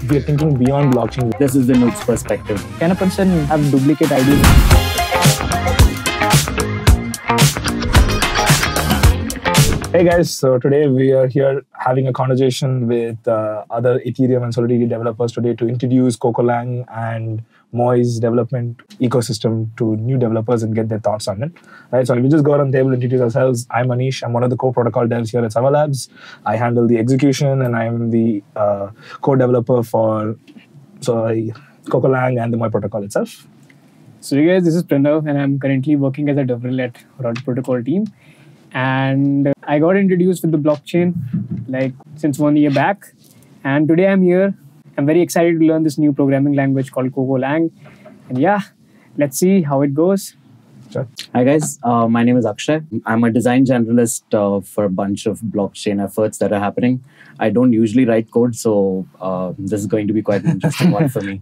we're thinking beyond blockchain. This is the noob's perspective. Can a person have duplicate IDs? Hey guys, so today we are here having a conversation with other Ethereum and Solidity developers today to introduce Cocolang and MOI's development ecosystem to new developers and get their thoughts on it. Right, so we just go around the table and introduce ourselves. I'm Manish. I'm one of the co-protocol devs here at Sava Labs. I handle the execution and I'm the co-developer for Cocolang and the MOI Protocol itself. So you guys, this is Pranav and I'm currently working as a developer at Route Protocol team. And I got introduced with the blockchain since 1 year back. And today I'm here. I'm very excited to learn this new programming language called Cocolang. And yeah, let's see how it goes. Sure. Hi guys, my name is Akshay. I'm a design generalist for a bunch of blockchain efforts that are happening. I don't usually write code, so this is going to be quite an interesting one for me.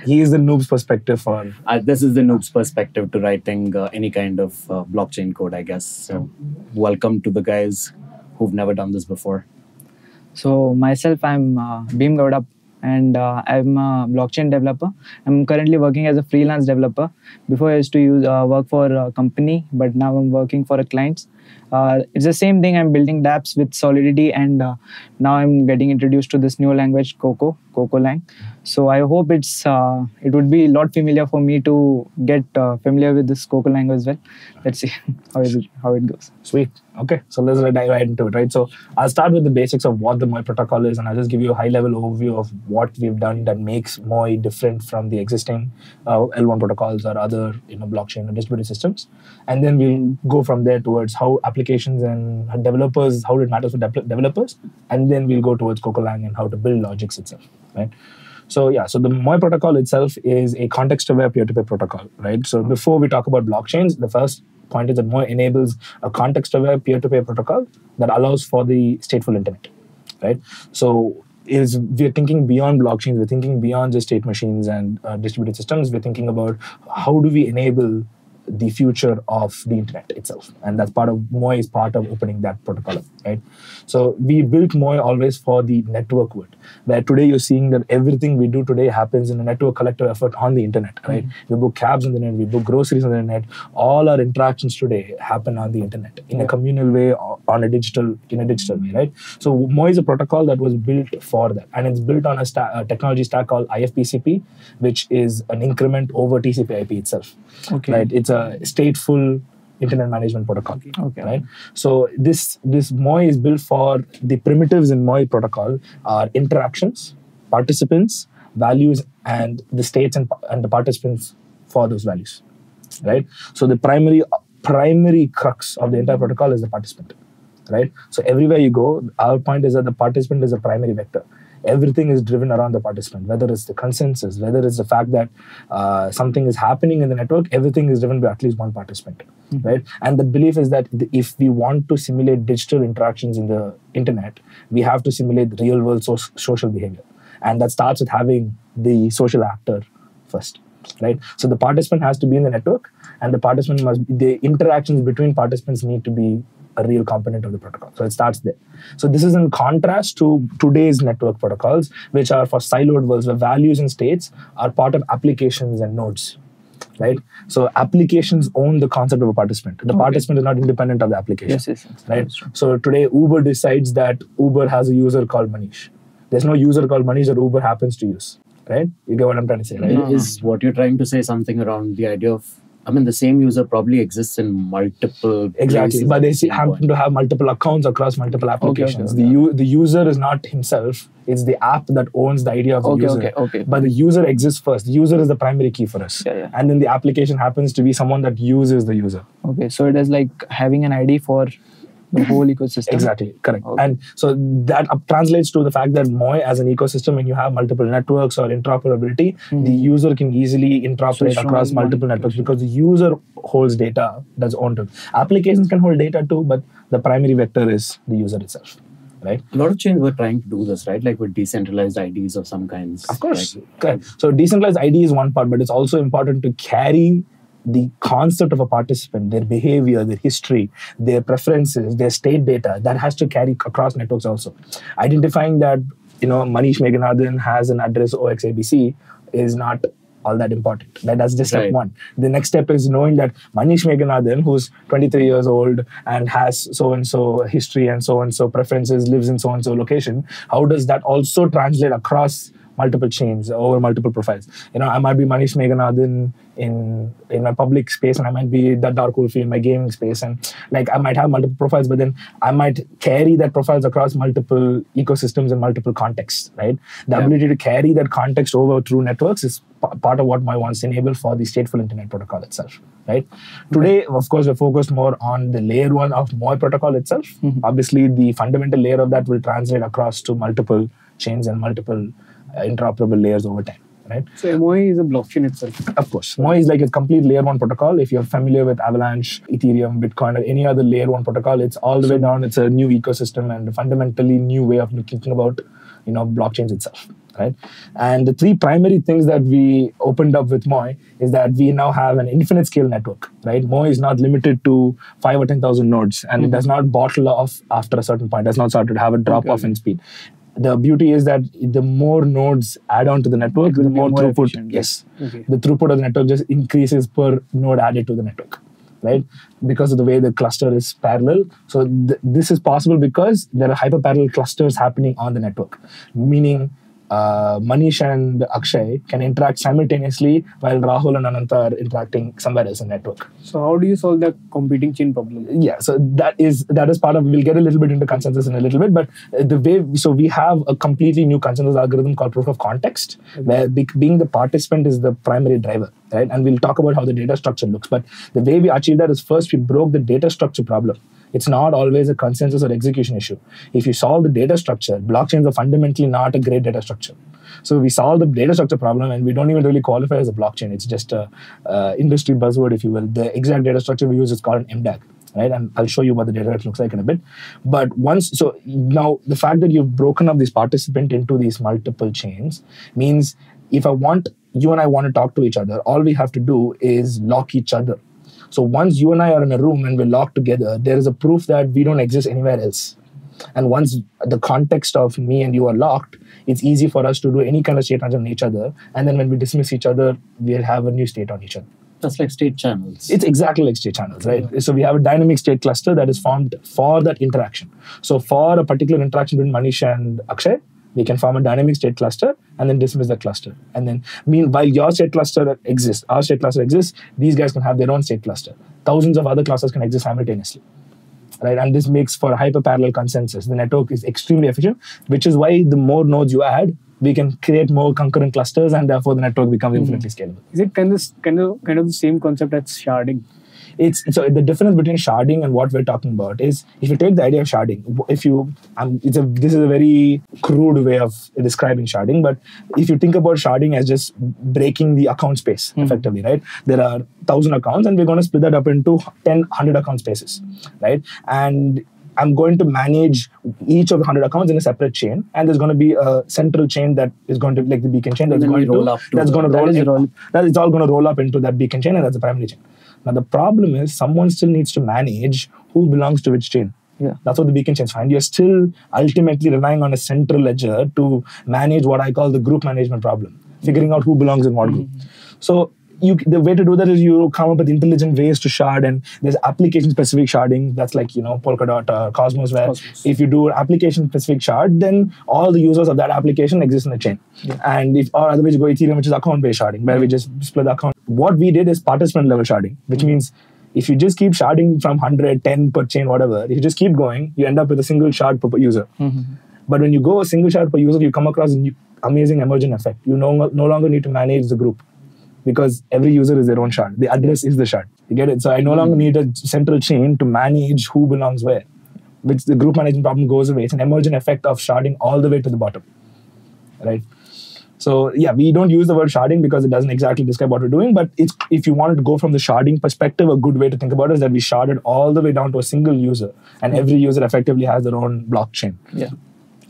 He is the noob's perspective for... This is the noob's perspective to writing any kind of blockchain code, I guess. So welcome to the guys who've never done this before. So myself, I'm Bhim Gowda, and I'm a blockchain developer. I'm currently working as a freelance developer. Before I used to work for a company, but now I'm working for a client. It's the same thing. I'm building dApps with Solidity, and now I'm getting introduced to this new language, Cocolang. So I hope it would be a lot familiar for me to get familiar with this Cocolang as well. Let's see how it goes. Sweet. Okay, so let's dive right into it, right? So I'll start with the basics of what the MOI protocol is, and I'll just give you a high-level overview of what we've done that makes MOI different from the existing L1 protocols or other blockchain or distributed systems. And then we'll go from there towards how applications and developers, how it matters for developers, and then we'll go towards Cocolang and how to build logics itself, right? So yeah, so the MOI protocol itself is a context-aware peer-to-peer protocol, right? So before we talk about blockchains, the first point is that MOI enables a context-aware peer-to-peer protocol that allows for the stateful internet, right? So we're thinking beyond blockchains, we're thinking beyond just state machines and distributed systems. We're thinking about how do we enable the future of the internet itself, and that's part of MOI is part of opening that protocol up, right? So we built MOI always for the network world, where today you're seeing that everything we do today happens in a network collective effort on the internet, right? We book cabs on the internet, we book groceries on the internet. All our interactions today happen on the internet in a communal way, or in a digital way, right? So MOI is a protocol that was built for that, and it's built on a technology stack called IFPCP, which is an increment over TCP/IP itself. Okay. Right? It's a stateful internet management protocol. Okay. Right? So this MOI is built for the primitives in MOI protocol are interactions, participants, values, and the states and the participants for those values. Right? So the primary crux of the entire protocol is the participant. Right? So everywhere you go, our point is that the participant is a primary vector. Everything is driven around the participant, whether it's the consensus, whether it's the fact that something is happening in the network, everything is driven by at least one participant, right? And the belief is that if we want to simulate digital interactions in the internet, we have to simulate real world social behavior. And that starts with having the social actor first, right? So the participant has to be in the network, and the interactions between participants need to be a real component of the protocol. So it starts there. So this is in contrast to today's network protocols, which are for siloed worlds where values and states are part of applications and nodes, right? So applications own the concept of a participant. The participant is not independent of the application, Yes. right? So today Uber decides that Uber has a user called Manish. There's no user called Manish that Uber happens to use, right? You get what I'm trying to say, right? Is what you're trying to say something around the idea of, the same user probably exists in multiple Exactly, places but they happen to have multiple accounts across multiple applications. The user is not himself; it's the app that owns the idea of the user. But the user exists first. The user is the primary key for us, and then the application happens to be someone that uses the user. Okay, so it is like having an ID for the whole ecosystem. Exactly, correct. Okay. And so that translates to the fact that MOI as an ecosystem, when you have multiple networks or interoperability, the user can easily interoperate across multiple networks because the user holds data that's owned. Applications can hold data too, but the primary vector is the user itself. Right? A lot of chains were trying to do this, right? Like with decentralized IDs of some kinds. Of course. Correct. So decentralized ID is one part, but it's also important to carry the concept of a participant, their behavior, their history, their preferences, their state data, that has to carry across networks also. Identifying that Manish Meghanathan has an address OXABC is not all that important. That's just step one. The next step is knowing that Manish Meghanathan, who's 23 years old and has so-and-so history and so-and-so preferences, lives in so-and-so location, how does that also translate across multiple chains over multiple profiles? I might be Manish Meghanathan in my public space, and I might be that Dark Wolfie in my gaming space, and I might have multiple profiles, but then I might carry that profiles across multiple ecosystems and multiple contexts, right? The ability to carry that context over through networks is part of what MOI wants to enable for the stateful internet protocol itself, right? Today, of course, we're focused more on the layer 1 of MOI protocol itself. Obviously, the fundamental layer of that will translate across to multiple chains and multiple interoperable layers over time, right? So MOI is a blockchain itself. Of course. MOI is like a complete layer 1 protocol. If you're familiar with Avalanche, Ethereum, Bitcoin, or any other layer 1 protocol, it's all the way down. It's a new ecosystem and a fundamentally new way of thinking about, blockchains itself, right? And the 3 primary things that we opened up with MOI is that we now have an infinite scale network, right? MOI is not limited to 5 or 10,000 nodes, and it does not bottle off after a certain point. It does not start to have a drop off in speed. The beauty is that the more nodes add on to the network, the more throughput. Efficient. Yes. The throughput of the network just increases per node added to the network, right? Because of the way the cluster is parallel. So this is possible because there are hyperparallel clusters happening on the network, meaning Manish and Akshay can interact simultaneously while Rahul and Ananta are interacting somewhere else in the network. So how do you solve the competing chain problem? Yeah, so that is part of, we'll get a little bit into consensus in a little bit, but we have a completely new consensus algorithm called proof of context, where being the participant is the primary driver, right? And we'll talk about how the data structure looks. But the way we achieve that is first we broke the data structure problem. It's not always a consensus or execution issue. If you solve the data structure, blockchains are fundamentally not a great data structure. So we solve the data structure problem, and we don't even really qualify as a blockchain. It's just a industry buzzword, if you will. The exact data structure we use is called an MDAG, right? And I'll show you what the data looks like in a bit. But now the fact that you've broken up this participant into these multiple chains means if you and I want to talk to each other, all we have to do is lock each other. So once you and I are in a room and we're locked together, there is a proof that we don't exist anywhere else. And once the context of me and you are locked, it's easy for us to do any kind of state transaction on each other. And then when we dismiss each other, we'll have a new state on each other. That's like state channels. It's exactly like state channels, right? So we have a dynamic state cluster that is formed for that interaction. So for a particular interaction between Manish and Akshay, we can form a dynamic state cluster and then dismiss the cluster. And then, meanwhile, your state cluster exists, our state cluster exists, these guys can have their own state cluster. Thousands of other clusters can exist simultaneously, right? And this makes for a hyper-parallel consensus. The network is extremely efficient, which is why the more nodes you add, we can create more concurrent clusters, and therefore the network becomes infinitely scalable. Is it kind of the same concept as sharding? So the difference between sharding and what we're talking about is, if you take the idea of sharding, this is a very crude way of describing sharding, but if you think about sharding as just breaking the account space effectively, right? There are 1,000 accounts, and we're going to split that up into 100 account spaces, right? And I'm going to manage each of the 100 accounts in a separate chain, and there's going to be a central chain that is going to, like the beacon chain, it's all going to roll up into that beacon chain, and that's the primary chain. Now, the problem is someone still needs to manage who belongs to which chain. Yeah. That's what the beacon chains find. You're still ultimately relying on a central ledger to manage what I call the group management problem, figuring out who belongs in what group. So the way to do that is you come up with intelligent ways to shard, and there's application-specific sharding. That's like, Polkadot or Cosmos, where if you do an application-specific shard, then all the users of that application exist in the chain. Yeah. And or otherwise you go Ethereum, which is account-based sharding, where we just split the account. What we did is participant-level sharding, which means if you just keep sharding from 100, 10 per chain, whatever, if you just keep going, you end up with a single shard per user. But when you go a single shard per user, you come across a new, amazing emergent effect. You no longer need to manage the group, because every user is their own shard. The address is the shard. You get it? So I no longer need a central chain to manage who belongs where, which the group management problem goes away. It's an emergent effect of sharding all the way to the bottom, right? So yeah, we don't use the word sharding because it doesn't exactly describe what we're doing, but if you wanted to go from the sharding perspective, a good way to think about it is that we sharded all the way down to a single user, and every user effectively has their own blockchain. Yeah.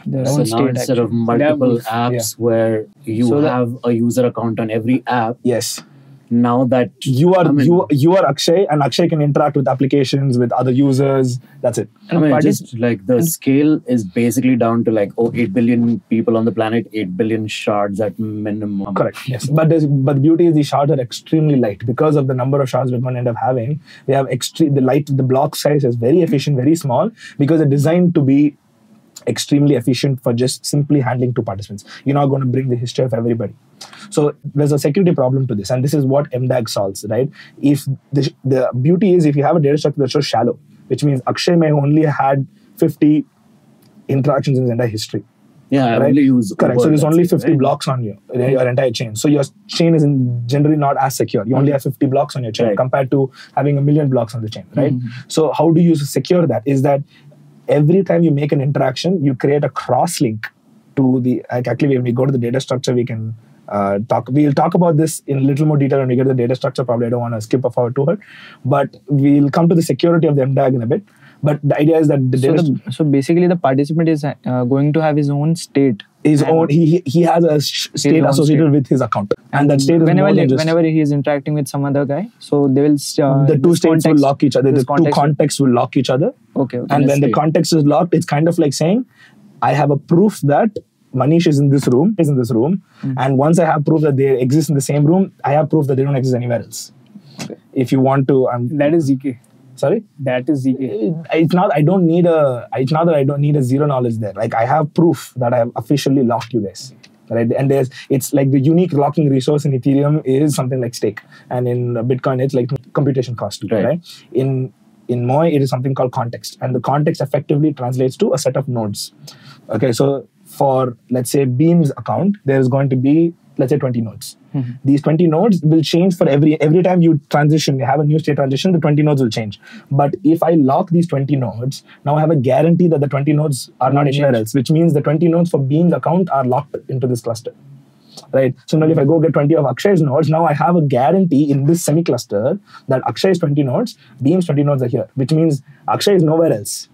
So now instead of multiple apps where you have a user account on every app, yes, now that You are I mean, you are Akshay, and Akshay can interact with applications, with other users. That's it. I mean, just like the scale is basically down to like 8 billion people on the planet, 8 billion shards at minimum. Correct. Yes, but the beauty is the shards are extremely light because of the number of shards we're going to end up having. We have the block size is very efficient, very small because they're designed to be extremely efficient for just simply handling two participants. You're not going to bring the history of everybody. So there's a security problem to this, and this is what MDAG solves, right? If the beauty is if you have a data structure that's so shallow, which means Akshay may only had 50 interactions in his entire history. Yeah, I only use correct. So there's only 50 right? blocks on your entire chain. So your chain is generally not as secure. You only have 50 blocks on your chain compared to having 1 million blocks on the chain, right? So how do you secure that? Is that every time you make an interaction, you create a cross link to the. Actually, when we go to the data structure, we can talk. We'll talk about this in a little more detail when we get to the data structure. Probably I don't want to skip forward to it, but we'll come to the security of the MDAG in a bit. But the idea is that so basically the participant is going to have his own state. His own. He has a state associated with his account, and that state is whenever he is interacting with some other guy, so they will the two states will lock each other. The two contexts will lock each other. Okay. And when the context is locked, it's kind of like saying, I have a proof that Manish is in this room. And once I have proof that they exist in the same room, I have proof that they don't exist anywhere else. Okay. If you want to, that is ZK. Sorry, that is ZK. It's not that I don't need a zero knowledge there. Like I have proof that I have officially locked you guys, right? And it's like the unique locking resource in Ethereum is something like stake, and in Bitcoin it's like computation cost, right? In MOI it is something called context, and the context effectively translates to a set of nodes. Okay, so for let's say Beam's account, there is going to be let's say 20 nodes. These 20 nodes will change for every time you transition, you have a new state transition, the 20 nodes will change. But if I lock these 20 nodes, now I have a guarantee that the 20 nodes are not anywhere else, which means the 20 nodes for Beam's account are locked into this cluster. Right? So now if I go get 20 of Akshay's nodes, now I have a guarantee in this semi-cluster that Akshay's 20 nodes, Beam's 20 nodes are here, which means Akshay is nowhere else.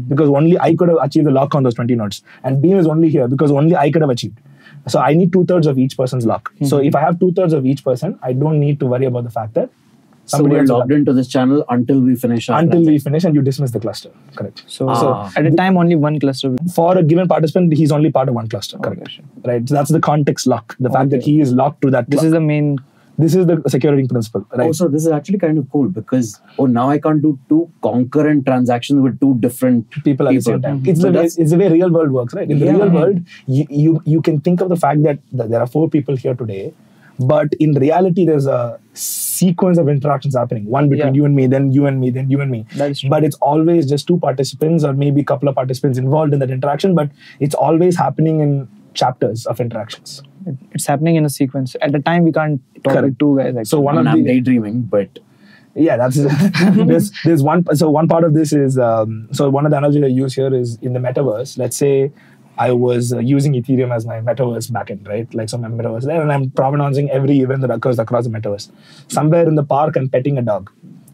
Because only I could have achieved the lock on those 20 nodes. And Beam is only here because only I could have achieved. So I need 2/3 of each person's lock. So if I have 2/3 of each person, I don't need to worry about the fact that somebody else logged into this channel until we finish our we finish and you dismiss the cluster. Correct. So at a time only one cluster. For a given participant, he's only part of one cluster. Correct. Okay. Right. So that's the context lock. The fact that he is locked to that. This is the main. This is the security principle, right? Also, this is actually kind of cool because now I can't do two concurrent transactions with two different people at the same time. It's the way real world works, right? In the real world, you can think of the fact that there are 4 people here today, but in reality, there's a sequence of interactions happening. One between you and me, then you and me, then you and me. That is true. But it's always just 2 participants or maybe a couple of participants involved in that interaction, but it's always happening in chapters of interactions. It's happening in a sequence. At the time, we can't talk with 2 guys. Actually. So I'm daydreaming, but yeah, that's there's one. So one part of this is so one of the analogies I use here is in the metaverse. Let's say I was using Ethereum as my metaverse backend, right? Like so my metaverse there, and I'm provenancing every event that occurs across the metaverse. Somewhere in the park, I'm petting a dog.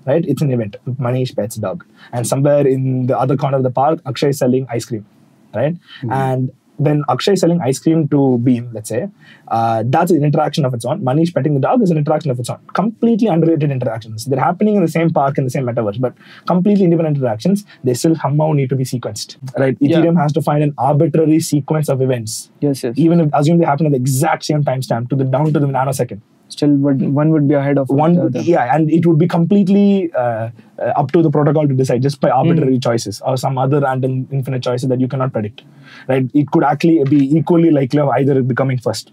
Right? It's an event. Manish pets dog, and somewhere in the other corner of the park, Akshay is selling ice cream, right? And when Akshay is selling ice cream to Beam, let's say, that's an interaction of its own. Manish petting the dog is an interaction of its own. Completely unrelated interactions. They're happening in the same park, in the same metaverse, but completely independent interactions. They still somehow need to be sequenced, right? Ethereum has to find an arbitrary sequence of events. Yes. Even if assume they happen at the exact same timestamp, down to the nanosecond. Still, one would be ahead of one. the other. Yeah, and it would be completely up to the protocol to decide just by arbitrary choices or some other random infinite choices that you cannot predict. Right? It could actually be equally likely of either becoming first.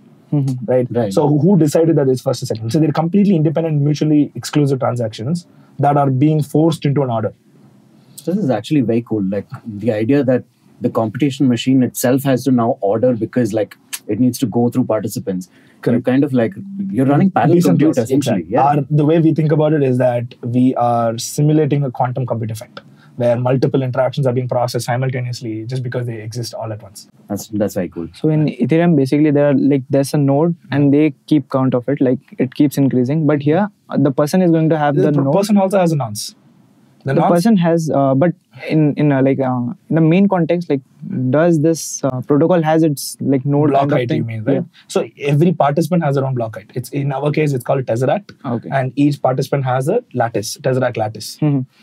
Right? So who decided that it's first or second? So they're completely independent, mutually exclusive transactions that are being forced into an order. This is actually very cool. Like the idea that the computation machine itself has to now order because like it needs to go through participants. You kind of like you're running parallel compute essentially. Exactly. The way we think about it is that we are simulating a quantum compute effect where multiple interactions are being processed simultaneously just because they exist all at once. That's very cool. So in Ethereum, basically there's a node and they keep count of it, like it keeps increasing. But here, the person is going to have the node. The person also has a nonce. The the norms- person has, but in the main context, like, does this protocol has its like node block kind of height, thing? you mean, right? So every participant has their own block height. It's in our case, it's called a tesseract, Okay. and each participant has a lattice, tesseract lattice,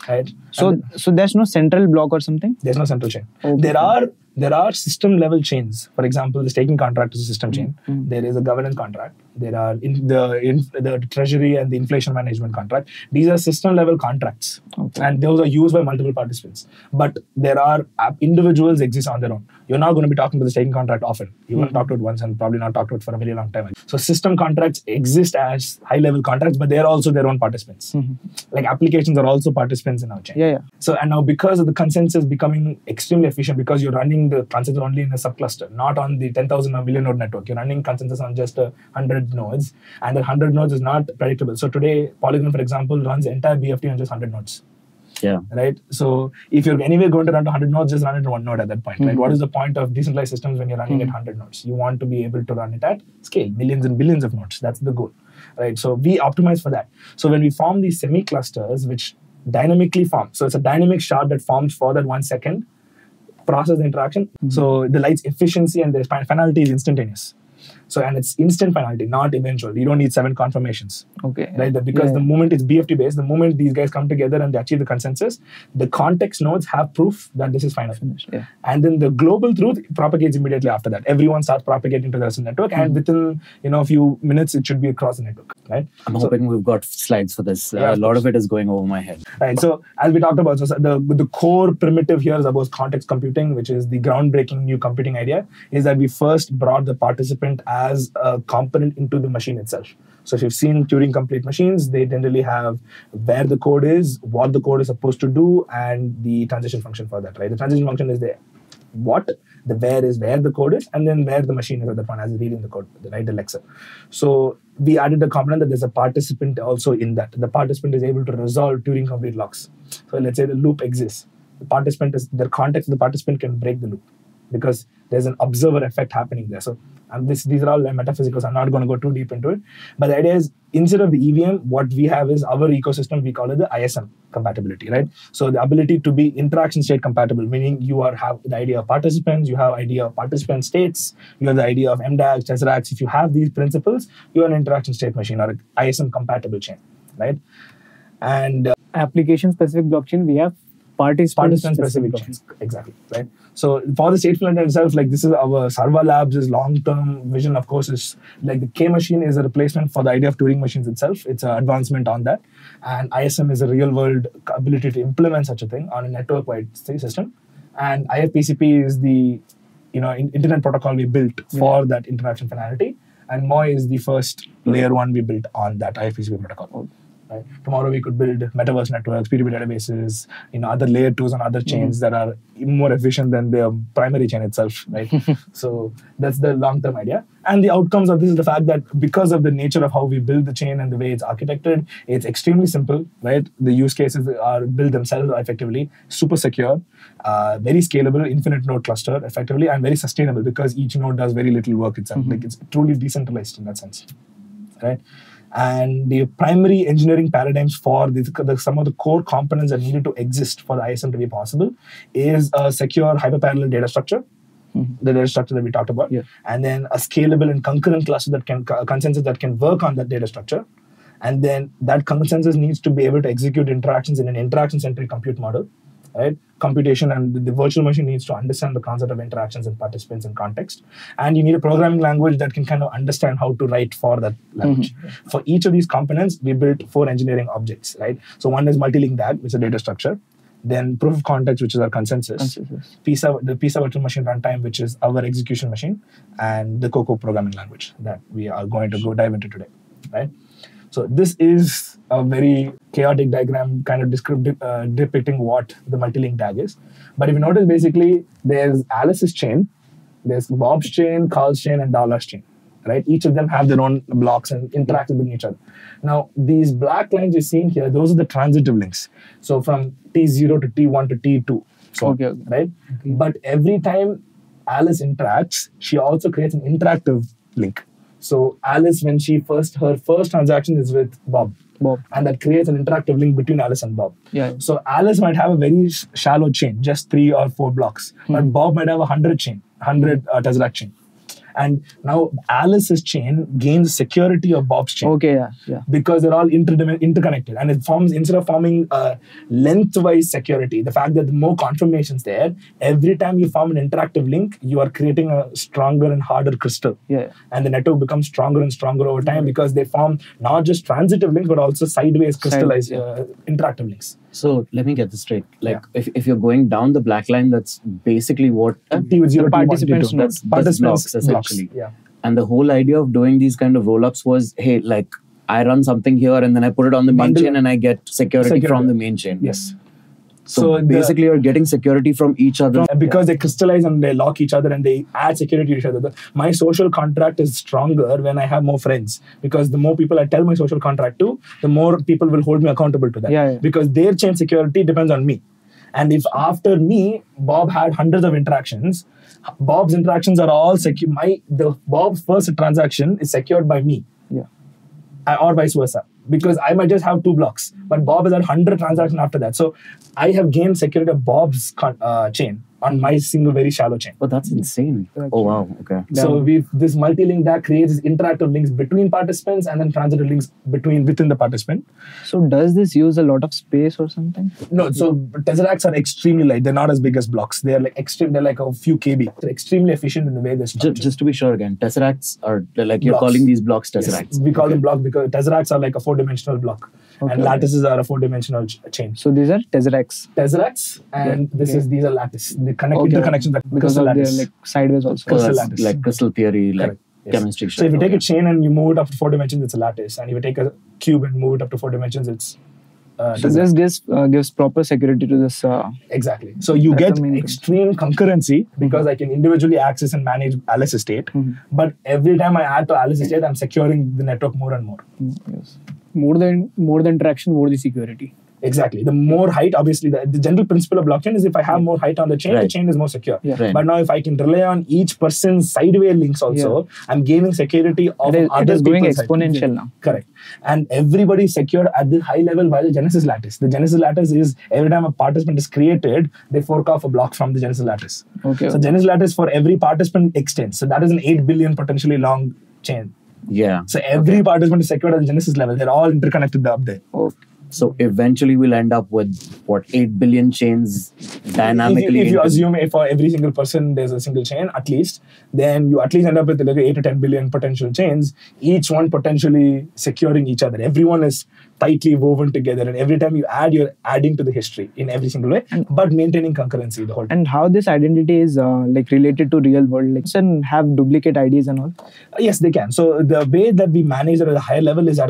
right? So And so there's no central block or something. there's no central chain. Okay. There are system level chains. For example, the staking contract is a system chain. There is a governance contract. There are the treasury and the inflation management contract. These are system level contracts, and those are used by multiple participants. But there are individuals exist on their own. You're not going to be talking to the staking contract often. You won't talk to it once and probably not talk to it for a very long time. So system contracts exist as high level contracts, but they're also their own participants. Like applications are also participants in our chain. Yeah. So, and now because of the consensus becoming extremely efficient, because you're running the consensus only in a subcluster, not on the 10,000 or million node network, you're running consensus on just 100 nodes, and the 100 nodes is not predictable. So today, Polygon, for example, runs the entire BFT on just 100 nodes. Yeah. Right. So if you're anyway going to run to 100 nodes, just run it to one node at that point. Right. What is the point of decentralized systems when you're running at 100 nodes? You want to be able to run it at scale, millions and billions of nodes. That's the goal. Right. So we optimize for that. So when we form these semi-clusters, which dynamically form, so it's a dynamic shard that forms for that 1 second, process the interaction. So the light's efficiency and the finality is instantaneous. So, and it's instant finality, not eventual. You don't need 7 confirmations. Okay. Right? Because the moment it's BFT based, the moment these guys come together and they achieve the consensus, the context nodes have proof that this is final. Yeah. And then the global truth propagates immediately after that. Everyone starts propagating to the rest of the network, and within a few minutes, it should be across the network. Right? I'm hoping we've got slides for this. A lot of it is going over my head. Right. So as we talked about, so the core primitive here is about context computing, which is the groundbreaking new computing idea, is that we first brought the participant as a component into the machine itself. So if you've seen Turing complete machines, they generally have where the code is, what the code is supposed to do, and the transition function for that, right? The transition function is the what, the where is where the code is, and then where the machine is at that point as reading the code, right? The lexer. So we added a component that there's a participant also in that. The participant is able to resolve Turing complete locks. So let's say the loop exists. The context of the participant can break the loop because there's an observer effect happening there. So these are all metaphysicals. I'm not going to go too deep into it. But the idea is, instead of the EVM, what we have is our ecosystem. We call it the ISM compatibility, right? So the ability to be interaction state compatible, meaning you have the idea of participants, you have idea of participant states, you have the idea of MDAGs, tesseracts. If you have these principles, you're an interaction state machine or an ISM compatible chain, right? And application-specific blockchain, we have participant-specific blockchains. Exactly, right? So for the stateful network itself, like this is our Sarva Labs' long-term vision, of course, is like the K machine is a replacement for the idea of Turing machines itself. It's an advancement on that. And ISM is a real-world ability to implement such a thing on a network-wide system. And IFPCP is the internet protocol we built for that interaction finality. And MOI is the first layer 1 we built on that IFPCP protocol. Right? Tomorrow we could build metaverse networks, P2P databases, other layer 2s on other chains that are more efficient than the primary chain itself, right? So that's the long-term idea. And the outcomes of this is the fact that because of the nature of how we build the chain and the way it's architected, it's extremely simple, right? The use cases are built themselves effectively, super secure, very scalable, infinite node cluster effectively, and very sustainable because each node does very little work itself. Like it's truly decentralized in that sense, right? And the primary engineering paradigms for some of the core components that needed to exist for the ISM to be possible is a secure hyperparallel data structure, the data structure that we talked about, and then a scalable and concurrent cluster that can consensus that can work on that data structure, and then that consensus needs to be able to execute interactions in an interaction-centric compute model. Right? Computation and the virtual machine needs to understand the concept of interactions and participants and context. And you need a programming language that can kind of understand how to write for that language. For each of these components, we built 4 engineering objects, right? So one is multi-link DAG, which is a data structure. Then proof of context, which is our consensus. The PISA virtual machine runtime, which is our execution machine. And the Coco programming language that we are going to go dive into today, right? So this is a very chaotic diagram kind of depicting what the multi-link DAG is. But if you notice, basically, there's Alice's chain, there's Bob's chain, Carl's chain, and Darla's chain, right? Each of them have their own blocks and interact with each other. Now, these black lines you're seeing here, those are the transitive links. So from T0 to T1 to T2, right? But every time Alice interacts, she also creates an interactive link. So Alice, when her first transaction is with Bob, Bob. And that creates an interactive link between Alice and Bob. Yeah. So Alice might have a very shallow chain, just 3 or 4 blocks, but Bob might have 100 chain, 100 Tesseract chain. And now Alice's chain gains security of Bob's chain. Okay, yeah. Because they're all interconnected, and it forms, instead of forming a lengthwise security, the fact that the more confirmations there, every time you form an interactive link, you are creating a stronger and harder crystal. Yeah. And the network becomes stronger and stronger over time because they form not just transitive links but also sideways crystallized interactive links. So let me get this straight. Like if you're going down the black line, that's basically what T0, participants T1, that's participants blocks essentially. Yeah. And the whole idea of doing these kind of roll-ups was, hey, like I run something here and then I put it on the main chain and I get security from the main chain. Yes. So basically, you're getting security from each other. Because they crystallize and they lock each other and they add security to each other. My social contract is stronger when I have more friends. Because the more people I tell my social contract to, the more people will hold me accountable to that. Yeah. Because their chain security depends on me. And if after me, Bob had hundreds of interactions, Bob's interactions are all secure. Bob's first transaction is secured by me. Yeah. Or vice versa. Because I might just have 2 blocks, but Bob has had 100 transactions after that. So I have gained security of Bob's chain on my single very shallow chain. Oh, that's insane. Oh, wow. Okay. So this multi-link DAC creates interactive links between participants and then transitive links within the participant. So does this use a lot of space or something? No, so Tesseracts are extremely light. They're not as big as blocks. They're like they're like a few KB. They're extremely efficient in the way they're structured. Just to be sure again, Tesseracts are like you're Blocks. calling these blocks Tesseracts. Yes, we call them blocks because Tesseracts are like a 4-dimensional block. And lattices are a 4-dimensional chain. So these are Tesseracts. Tesseracts and these are lattice. The interconnections that because of their like sideways also. So that's lattice. like crystal theory, like Correct. chemistry. So if you take a chain and you move it up to 4 dimensions, it's a lattice. And if you take a cube and move it up to 4 dimensions, it's So this gives proper security to this. Exactly. So you That's get the main extreme concurrency because I can individually access and manage Alice's state. But every time I add to Alice's state, I'm securing the network more and more. Yes. More the interaction, more the security. Exactly. The more height, obviously, the general principle of blockchain is if I have more height on the chain is more secure. Yeah. Right. But now if I can rely on each person's sideways links also, I'm gaining security of It other is going people's exponential now. Correct. And everybody is secured at the high level by the Genesis lattice. The Genesis lattice is every time a participant is created, they fork off a block from the Genesis lattice. Okay. So Genesis lattice for every participant extends. So that is an 8 billion potentially long chain. Yeah. So every participant is secured at the Genesis level. They're all interconnected up there. Okay. So eventually we'll end up with what 8 billion chains dynamically. If you assume for every single person there's a single chain, at least, then you at least end up with like 8 to 10 billion potential chains, each one potentially securing each other. Everyone is tightly woven together, and every time you add, you're adding to the history in every single way, but maintaining concurrency the whole time. And how this identity is like related to real world, like can have duplicate IDs and all. Yes, they can. So the way that we manage it at a higher level is that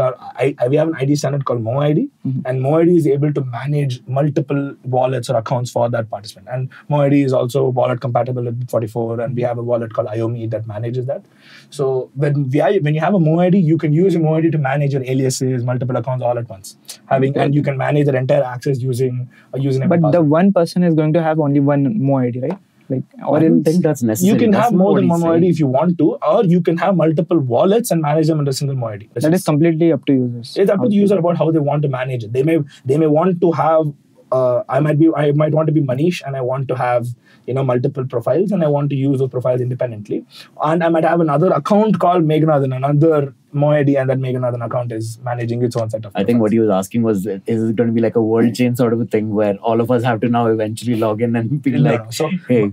we have an ID standard called MOI, and MOI is able to manage multiple wallets or accounts for that participant. And MOI is also wallet compatible with 44, and we have a wallet called IOME that manages that. So when you have a MOI, you can use your MOI to manage your aliases, multiple accounts all at once. And you can manage their entire access using a username. But the one person is going to have only one MOI, right? Like, I don't think that's necessary. You can That's have not more what than he's one MOI saying. if you want to, or you can have multiple wallets and manage them under a single MOI. that is completely up to users. It's up to the user about how they want to manage it. They may want to have. I might want to be Manish, and I want to have multiple profiles, and I want to use those profiles independently. And I might have another account called Meghanathan, another MOID, and that Meghanathan account is managing its own set of profiles. I think what he was asking was, is it going to be like a world chain sort of a thing where all of us have to now eventually log in and be like, So hey,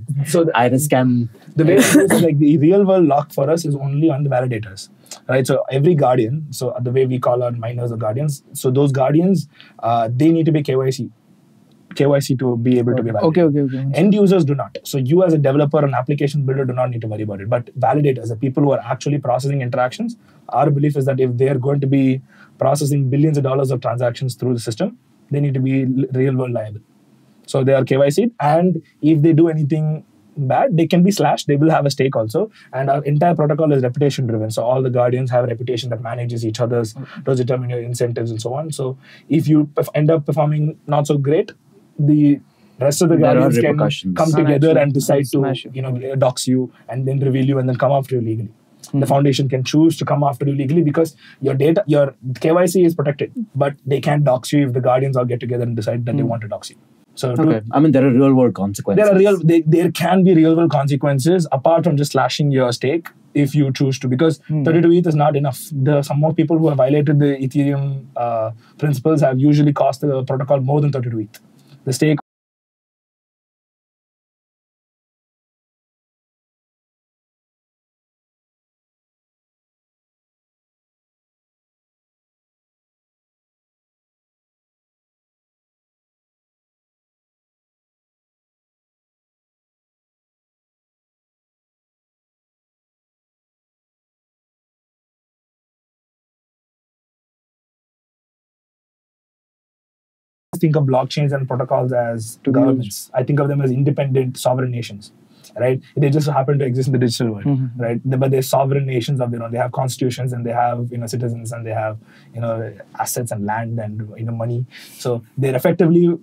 Iris can... the way it is like the real world lock for us is only on the validators, right? So every guardian, so the way we call our miners or guardians, so those guardians, they need to be KYC to be able to be validated. Okay. End users do not. So you as a developer and application builder do not need to worry about it. But validators, the people who are actually processing interactions, our belief is that if they're going to be processing billions of dollars of transactions through the system, they need to be real world liable. So they are KYC'd, and if they do anything bad, they can be slashed. They will have a stake also. And our entire protocol is reputation driven. So all the guardians have a reputation that manages each other's, those determine your incentives and so on. So if you end up performing not so great, the rest of the guardians can come together and decide to dox you and then reveal you and then come after you legally. The foundation can choose to come after you legally because your data, your KYC is protected, but they can't dox you if the guardians all get together and decide that they want to dox you. So I mean, there are real world consequences. There can be real world consequences apart from just slashing your stake if you choose to, because 32 ETH is not enough. Some more people who have violated the Ethereum principles have usually cost the protocol more than 32 ETH. The stake think of blockchains and protocols as governments. I think of them as independent sovereign nations, right? They just happen to exist in the digital world, right? But they're sovereign nations of their own. They have constitutions and they have citizens and they have assets and land and money. So they're effectively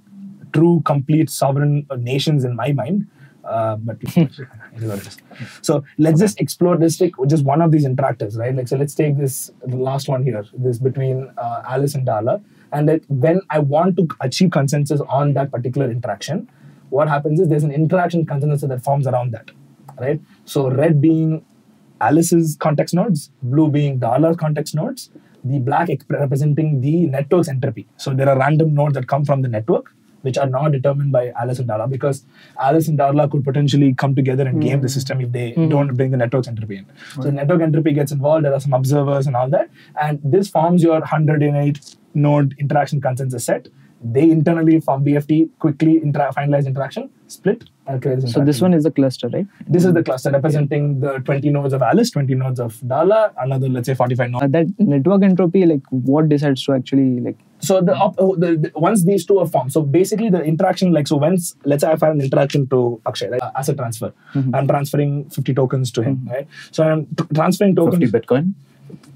true, complete sovereign nations in my mind. But it is what it is. So let's just explore this. Take just one of these interactives, right? Like, so let's take the last one here. This between Alice and Darla. And when I want to achieve consensus on that particular interaction, what happens is there's an interaction consensus that forms around that, right? So red being Alice's context nodes, blue being Darla's context nodes, the black representing the network's entropy. So there are random nodes that come from the network, which are not determined by Alice and Darla, because Alice and Darla could potentially come together and game the system if they don't bring the network's entropy in. So network entropy gets involved, there are some observers and all that, and this forms your 108 node interaction consensus set. They internally from BFT quickly finalize interaction, split, and create this. So this one is the cluster, right? This is the cluster representing the 20 nodes of Alice, 20 nodes of Darla, another, let's say, 45 nodes. That network entropy, like, what decides to actually, like... So once these two are formed, so basically the interaction, like, so once, let's say I find an interaction to Akshay, right? Asset transfer. I'm transferring 50 tokens to him, right? So I'm transferring tokens. 50 Bitcoin?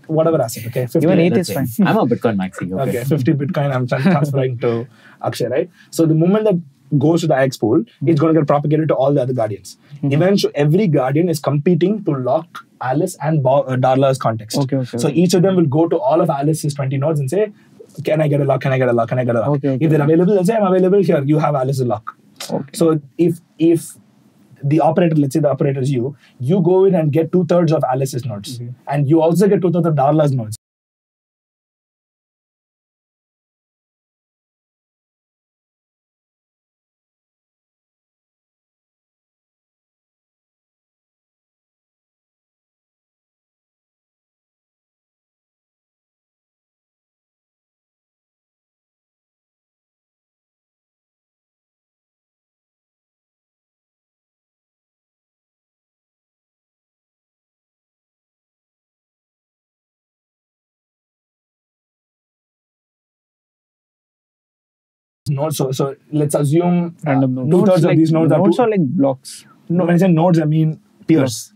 Whatever asset, okay? 50, even 8 is fine. I'm a Bitcoin maxi. Okay, 50 Bitcoin I'm transferring to Akshay, right? So the moment that goes to the IX pool, it's going to get propagated to all the other guardians. Eventually, every guardian is competing to lock Alice and Darla's context. So each of them will go to all of Alice's 20 nodes and say, can I get a lock? Can I get a lock? Can I get a lock? If they're available, they'll say, I'm available here. You have Alice's lock. So if the operator, let's say the operator is you go in and get 2/3 of Alice's nodes. And you also get 2/3 of Darla's nodes. Nodes. So let's assume random nodes. 2/3 of these nodes are like blocks. No, when I say nodes, I mean peers.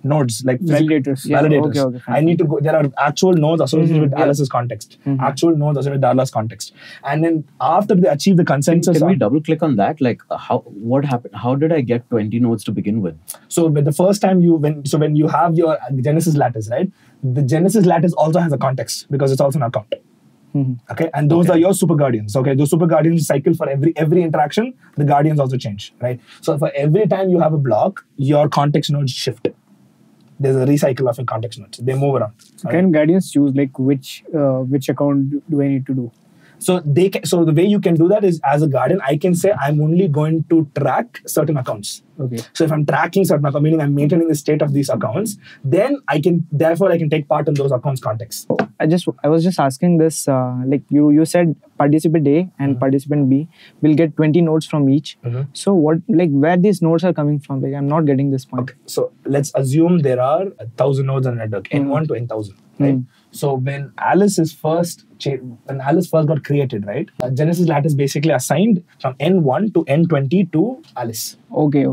Nodes, like validators. Validators. Okay, I need to go. There are actual nodes associated with Alice's context, actual nodes associated with Darla's context, and then after they achieve the consensus, can we double click on that? Like, what happened? How did I get 20 nodes to begin with? So, the first time when you have your Genesis lattice, right? The Genesis lattice also has a context because it's also an account. Okay, and those are your super guardians. Okay, those super guardians cycle for every interaction. The guardians also change, right? So for every time you have a block, your context nodes shift. There's a recycle of your context nodes. They move around. So can guardians choose like which account do I need to do? So so the way you can do that is, as a guardian, I can say I'm only going to track certain accounts. Okay. So if I'm tracking certain accounts, meaning I'm maintaining the state of these accounts, then I can take part in those accounts' context. I was just asking this, like you said participant A and participant B will get 20 nodes from each. So where these nodes are coming from? Like, I'm not getting this point. Okay. So let's assume there are 1,000 nodes on a network, N1 to N1000, right? So when Alice first got created, right? Genesis lattice basically assigned from N1 to N20 to Alice. Okay.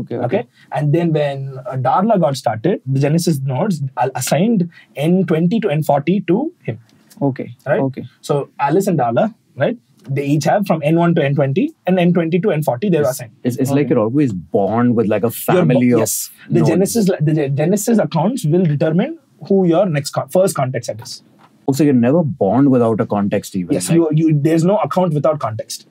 And then when Darla got started, the Genesis nodes assigned N20 to N40 to him. Okay. Right? Okay. So Alice and Darla, right? They each have from N1 to N20 and N20 to N40. They are assigned. It's like you're always born with like a family of yes. The nodes. Genesis accounts will determine who your first context set is. Also, you're never born without a context even. Yes, there's no account without context.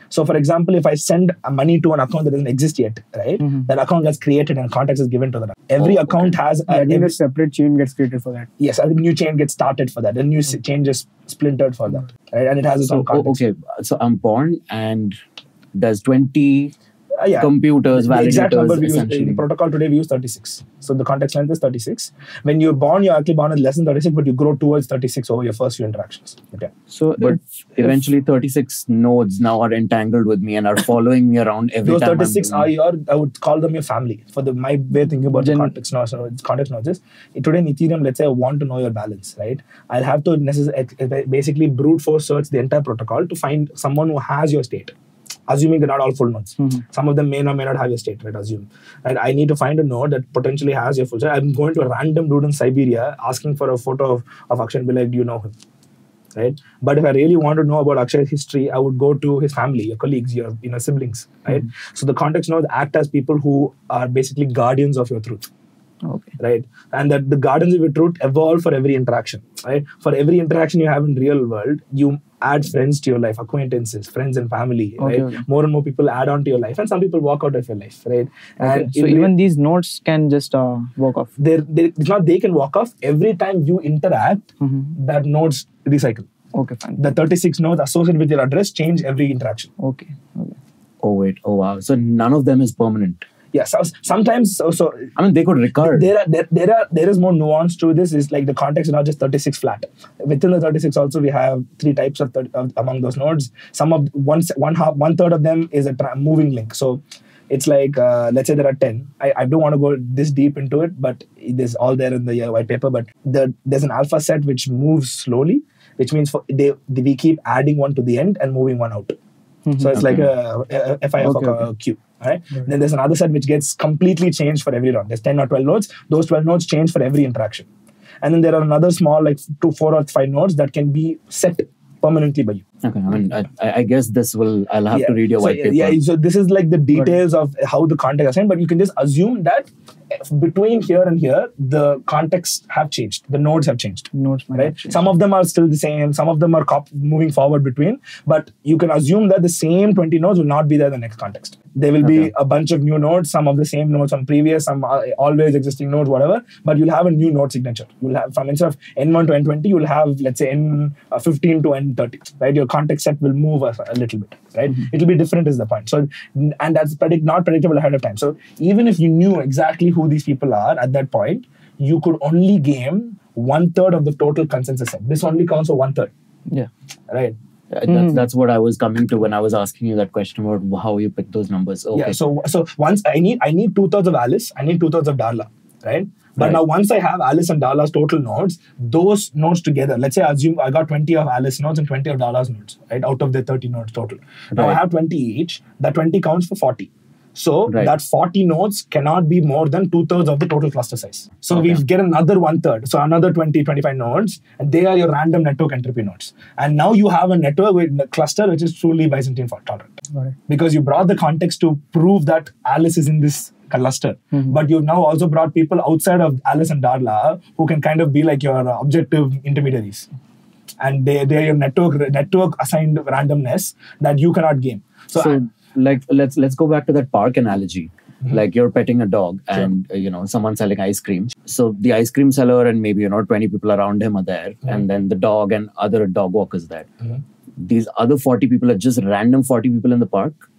So, for example, if I send money to an account that doesn't exist yet, right? That account gets created and context is given to that. Every account has a separate chain gets created for that. Yes, a new chain gets started for that. A new chain is splintered for that, right? And it has its own context. Okay, so I'm born and there's 20 computers, the exact number validators, we use essentially. in the protocol today, we use 36. So the context length is 36. When you're actually born with less than 36, but you grow towards 36 over your first few interactions. Okay. But eventually 36 nodes now are entangled with me and are following me around every Those time. 36 are I would call them your family. For my way of thinking about the context nodes. So context nodes is, today in Ethereum, let's say I want to know your balance, right? I'll have to basically brute force search the entire protocol to find someone who has your state. Assuming they're not all full nodes. Some of them may or may not have your state, right? Assume. And I need to find a node that potentially has your full state. I'm going to a random dude in Siberia asking for a photo of Akshay and be like, do you know him? Right? But if I really want to know about Akshay's history, I would go to his family, your colleagues, your siblings, right? So the context nodes act as people who are basically guardians of your truth. Okay. Right, and that the guardians of your truth evolve for every interaction. Right, for every interaction you have in real world, you add friends to your life, acquaintances, friends and family. Okay, right, more and more people add on to your life, and some people walk out of your life. Right, and so even these nodes can just walk off. It's not they can walk off. Every time you interact, that nodes recycle. Okay, fine. The 36 nodes associated with your address change every interaction. Okay. Oh wait, oh wow. So none of them is permanent. Yeah, sometimes. So I mean, they could recur. There is more nuance to this. Is like the context is not just 36 flat. Within the 36, also we have 3 types of among those nodes. One third of them is a moving link. So it's like let's say there are 10. I don't want to go this deep into it, but it is all there in the white paper. But there's an alpha set which moves slowly, which means we keep adding one to the end and moving one out. So it's like a FIF queue. Right? Then there's another set which gets completely changed for every round. There's 10 or 12 nodes. Those 12 nodes change for every interaction. And then there are another small, like 2, 4 or 5 nodes that can be set permanently by you. Okay, I mean, I guess I'll have to read your white paper. Yeah, so this is like the details of how the context is assigned, but you can just assume that between here and here, the contexts have changed. The nodes have changed. Right? Some of them are still the same. Some of them are moving forward between. But you can assume that the same 20 nodes will not be there in the next context. There will be a bunch of new nodes, some of the same nodes from previous, some always existing nodes, whatever. But you'll have a new node signature. You'll have instead of N1 to N20, you'll have, let's say, N15 to N30. Right? Your context set will move a little bit. Right? It'll be different is the point. So, and that's not predictable ahead of time. So even if you knew exactly who these people are at that point, you could only game 1/3 of the total consensus set. This only counts for 1/3. Yeah. Right. That's what I was coming to when I was asking you that question about how you pick those numbers. Okay. Yeah. So once I need 2/3 of Alice, I need 2/3 of Darla. Right. But now once I have Alice and Darla's total nodes, those nodes together, let's say I assume I got 20 of Alice nodes and 20 of Darla's nodes, right? Out of the 30 nodes total. Now I have 20 each. That 20 counts for 40. So that 40 nodes cannot be more than 2/3 of the total cluster size. So we get another 1/3. So another 20, 25 nodes, and they are your random network entropy nodes. And now you have a network with a cluster which is truly Byzantine fault tolerant. Because you brought the context to prove that Alice is in this cluster. But you've now also brought people outside of Alice and Darla who can kind of be like your objective intermediaries. And they're your network assigned randomness that you cannot game. So like let's go back to that park analogy. Like you're petting a dog and someone's selling ice cream. So the ice cream seller and maybe 20 people around him are there, and then the dog and other dog walkers there. These other 40 people are just random 40 people in the park.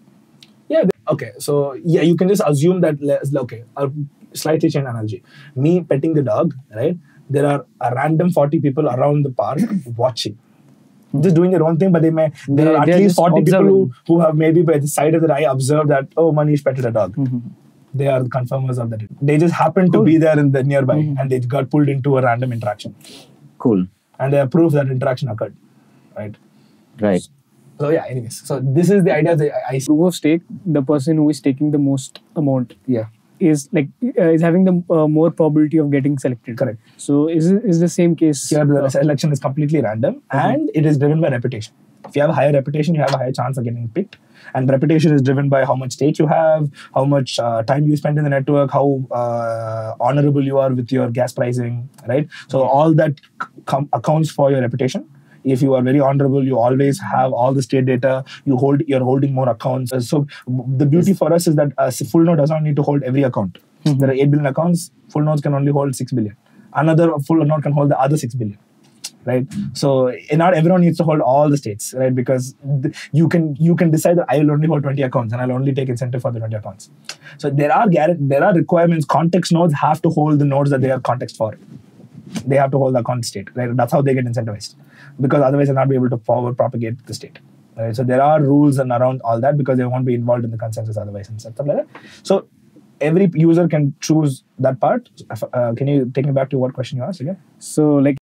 Yeah. Okay. So you can just assume that. Okay. I'll slightly change analogy. Me petting the dog, right? There are a random 40 people around the park watching. Just doing their own thing, but there are at least 40 people who have maybe by the side of their eye observed that, oh, Manish petted a dog. They are the confirmers of that. They just happen to be there in the nearby and they got pulled into a random interaction. Cool. And they have proof that interaction occurred. Right. So yeah, anyways. So this is the idea that I proof of stake, the person who is taking the most amount is having the more probability of getting selected. Correct. So is the same case here? The selection is completely random and it is driven by reputation. If you have a higher reputation, you have a higher chance of getting picked. And reputation is driven by how much stake you have, how much time you spend in the network, how honorable you are with your gas pricing, right? So all that accounts for your reputation. If you are very honorable, you always have all the state data. You're holding more accounts. So the beauty for us is that a full node does not need to hold every account. There are 8 billion accounts. Full nodes can only hold 6 billion. Another full node can hold the other 6 billion. Right, so not everyone needs to hold all the states, right? Because you can decide that I will only hold 20 accounts and I'll only take incentive for the 20 accounts. So there are requirements. Context nodes have to hold the nodes that they are context for. They have to hold the account state, right? That's how they get incentivized, because otherwise they'll not be able to forward propagate the state. Right? So there are rules and around all that, because they won't be involved in the consensus otherwise and stuff like that. So every user can choose that part. Can you take me back to what question you asked again? So like.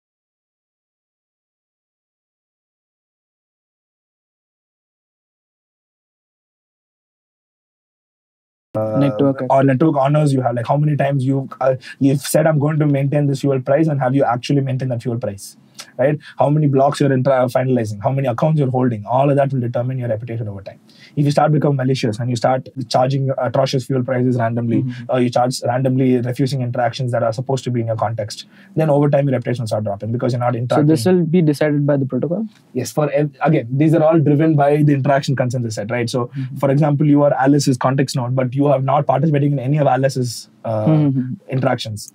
Network honors you have, like how many times you've said I'm going to maintain this fuel price, and have you actually maintained that fuel price, right? How many blocks you're finalizing, how many accounts you're holding, all of that will determine your reputation over time. If you start becoming malicious and you start charging atrocious fuel prices randomly, or you charge randomly refusing interactions that are supposed to be in your context, then over time your reputation will start dropping, because you're not interacting. So this will be decided by the protocol? Yes, again, these are all driven by the interaction consensus set, right? So for example, you are Alice's context node, but you have not participating in any of Alice's interactions.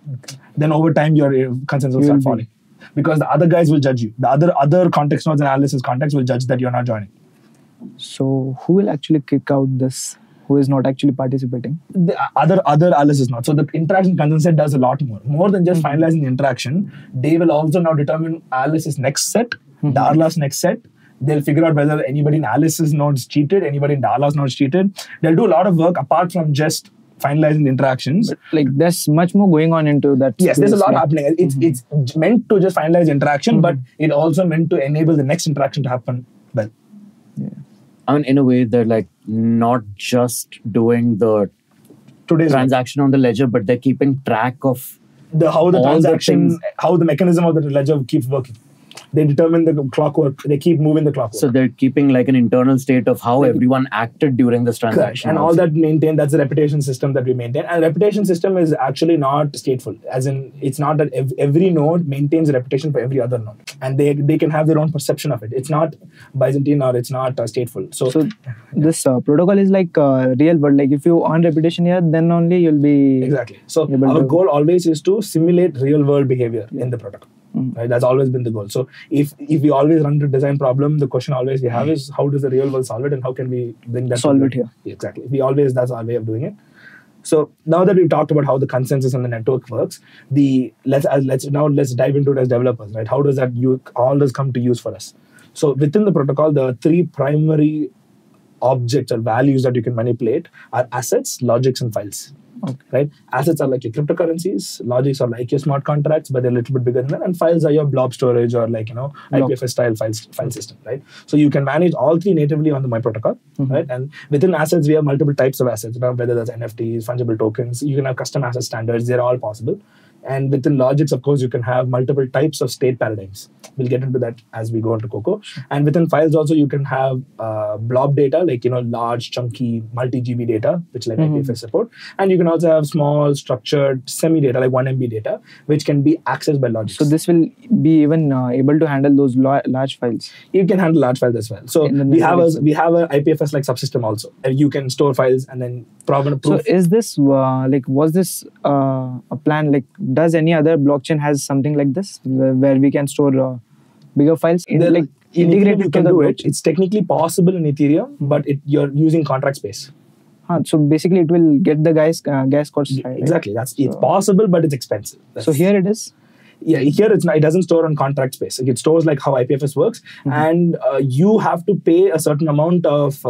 Then over time your consensus will start falling, because the other guys will judge you. The other context nodes in Alice's context will judge that you're not joining. So who will actually kick out this, who is not actually participating? The other Alice is not. So the interaction consensus set does a lot more. More than just finalizing the interaction, they will also now determine Alice's next set, Darla's next set. They'll figure out whether anybody in Alice's nodes cheated, anybody in Darla's nodes cheated. They'll do a lot of work apart from just finalizing the interactions. But like there's much more going on into that. Yes, there's a lot happening. It's meant to just finalize the interaction, but it also meant to enable the next interaction to happen well. Yeah. I mean, in a way, they're like not just doing the transaction on the ledger, but they're keeping track of how the mechanism of the ledger keeps working. They determine the clockwork. They keep moving the clockwork. So they're keeping like an internal state of how everyone acted during this transaction. And all that maintained, that's the reputation system that we maintain. And reputation system is actually not stateful. As in, it's not that every node maintains a reputation for every other node. And they can have their own perception of it. It's not Byzantine or it's not stateful. So this protocol is like real world. Like if you earn reputation here, then only you'll be... Exactly. So our goal always is to simulate real world behavior in the protocol. Right? That's always been the goal. So if we always run into design problem, the question always we have is how does the real world solve it, and how can we bring that solve it here? Exactly. That's our way of doing it. So now that we've talked about how the consensus on the network works, let's dive into it as developers, right? How does that all this come to use for us? So within the protocol, there are 3 primary objects or values that you can manipulate are assets, logics, and files. Okay. Right? Assets are like your cryptocurrencies, logics are like your smart contracts, but they're a little bit bigger than that, and files are your blob storage or like, IPFS style file system, right? So you can manage all 3 natively on the MOI protocol, right? And within assets, we have multiple types of assets, whether that's NFTs, fungible tokens, you can have custom asset standards, they're all possible. And within logics, of course, you can have multiple types of state paradigms. We'll get into that as we go into Coco. And within files also, you can have blob data, like, large, chunky, multi-GB data, which like IPFS support. And you can also have small, structured, semi-data, like 1 MB data, which can be accessed by logics. So this will be even able to handle those large files? You can handle large files as well. So we have an IPFS-like subsystem also. And you can store files and then prove. So is this, was this a plan, like, does any other blockchain has something like this where we can store bigger files? Like integrated, you can do it. It's technically possible in Ethereum, but you're using contract space. So basically, it will get the gas costs high, right? Exactly. It's possible, but it's expensive. So here it is. Yeah, here it doesn't store on contract space. It stores like how IPFS works, and you have to pay a certain amount of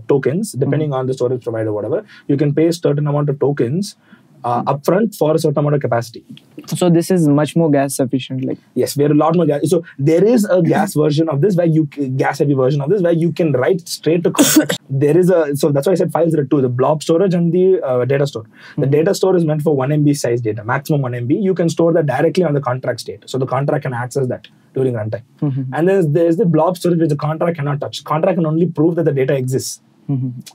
tokens depending on the storage provider, whatever. You can pay a certain amount of tokens upfront for a certain amount of capacity. So this is much more gas sufficient. Like Yes, we're a lot more gas. So there is a gas version of this gas heavy version of this where you can write straight to contract. There is so that's why I said files are two: the blob storage and the data store. The data store is meant for 1 MB size data, maximum 1 MB. You can store that directly on the contract state, so the contract can access that during runtime. And there's the blob storage which the contract cannot touch. Contract can only prove that the data exists.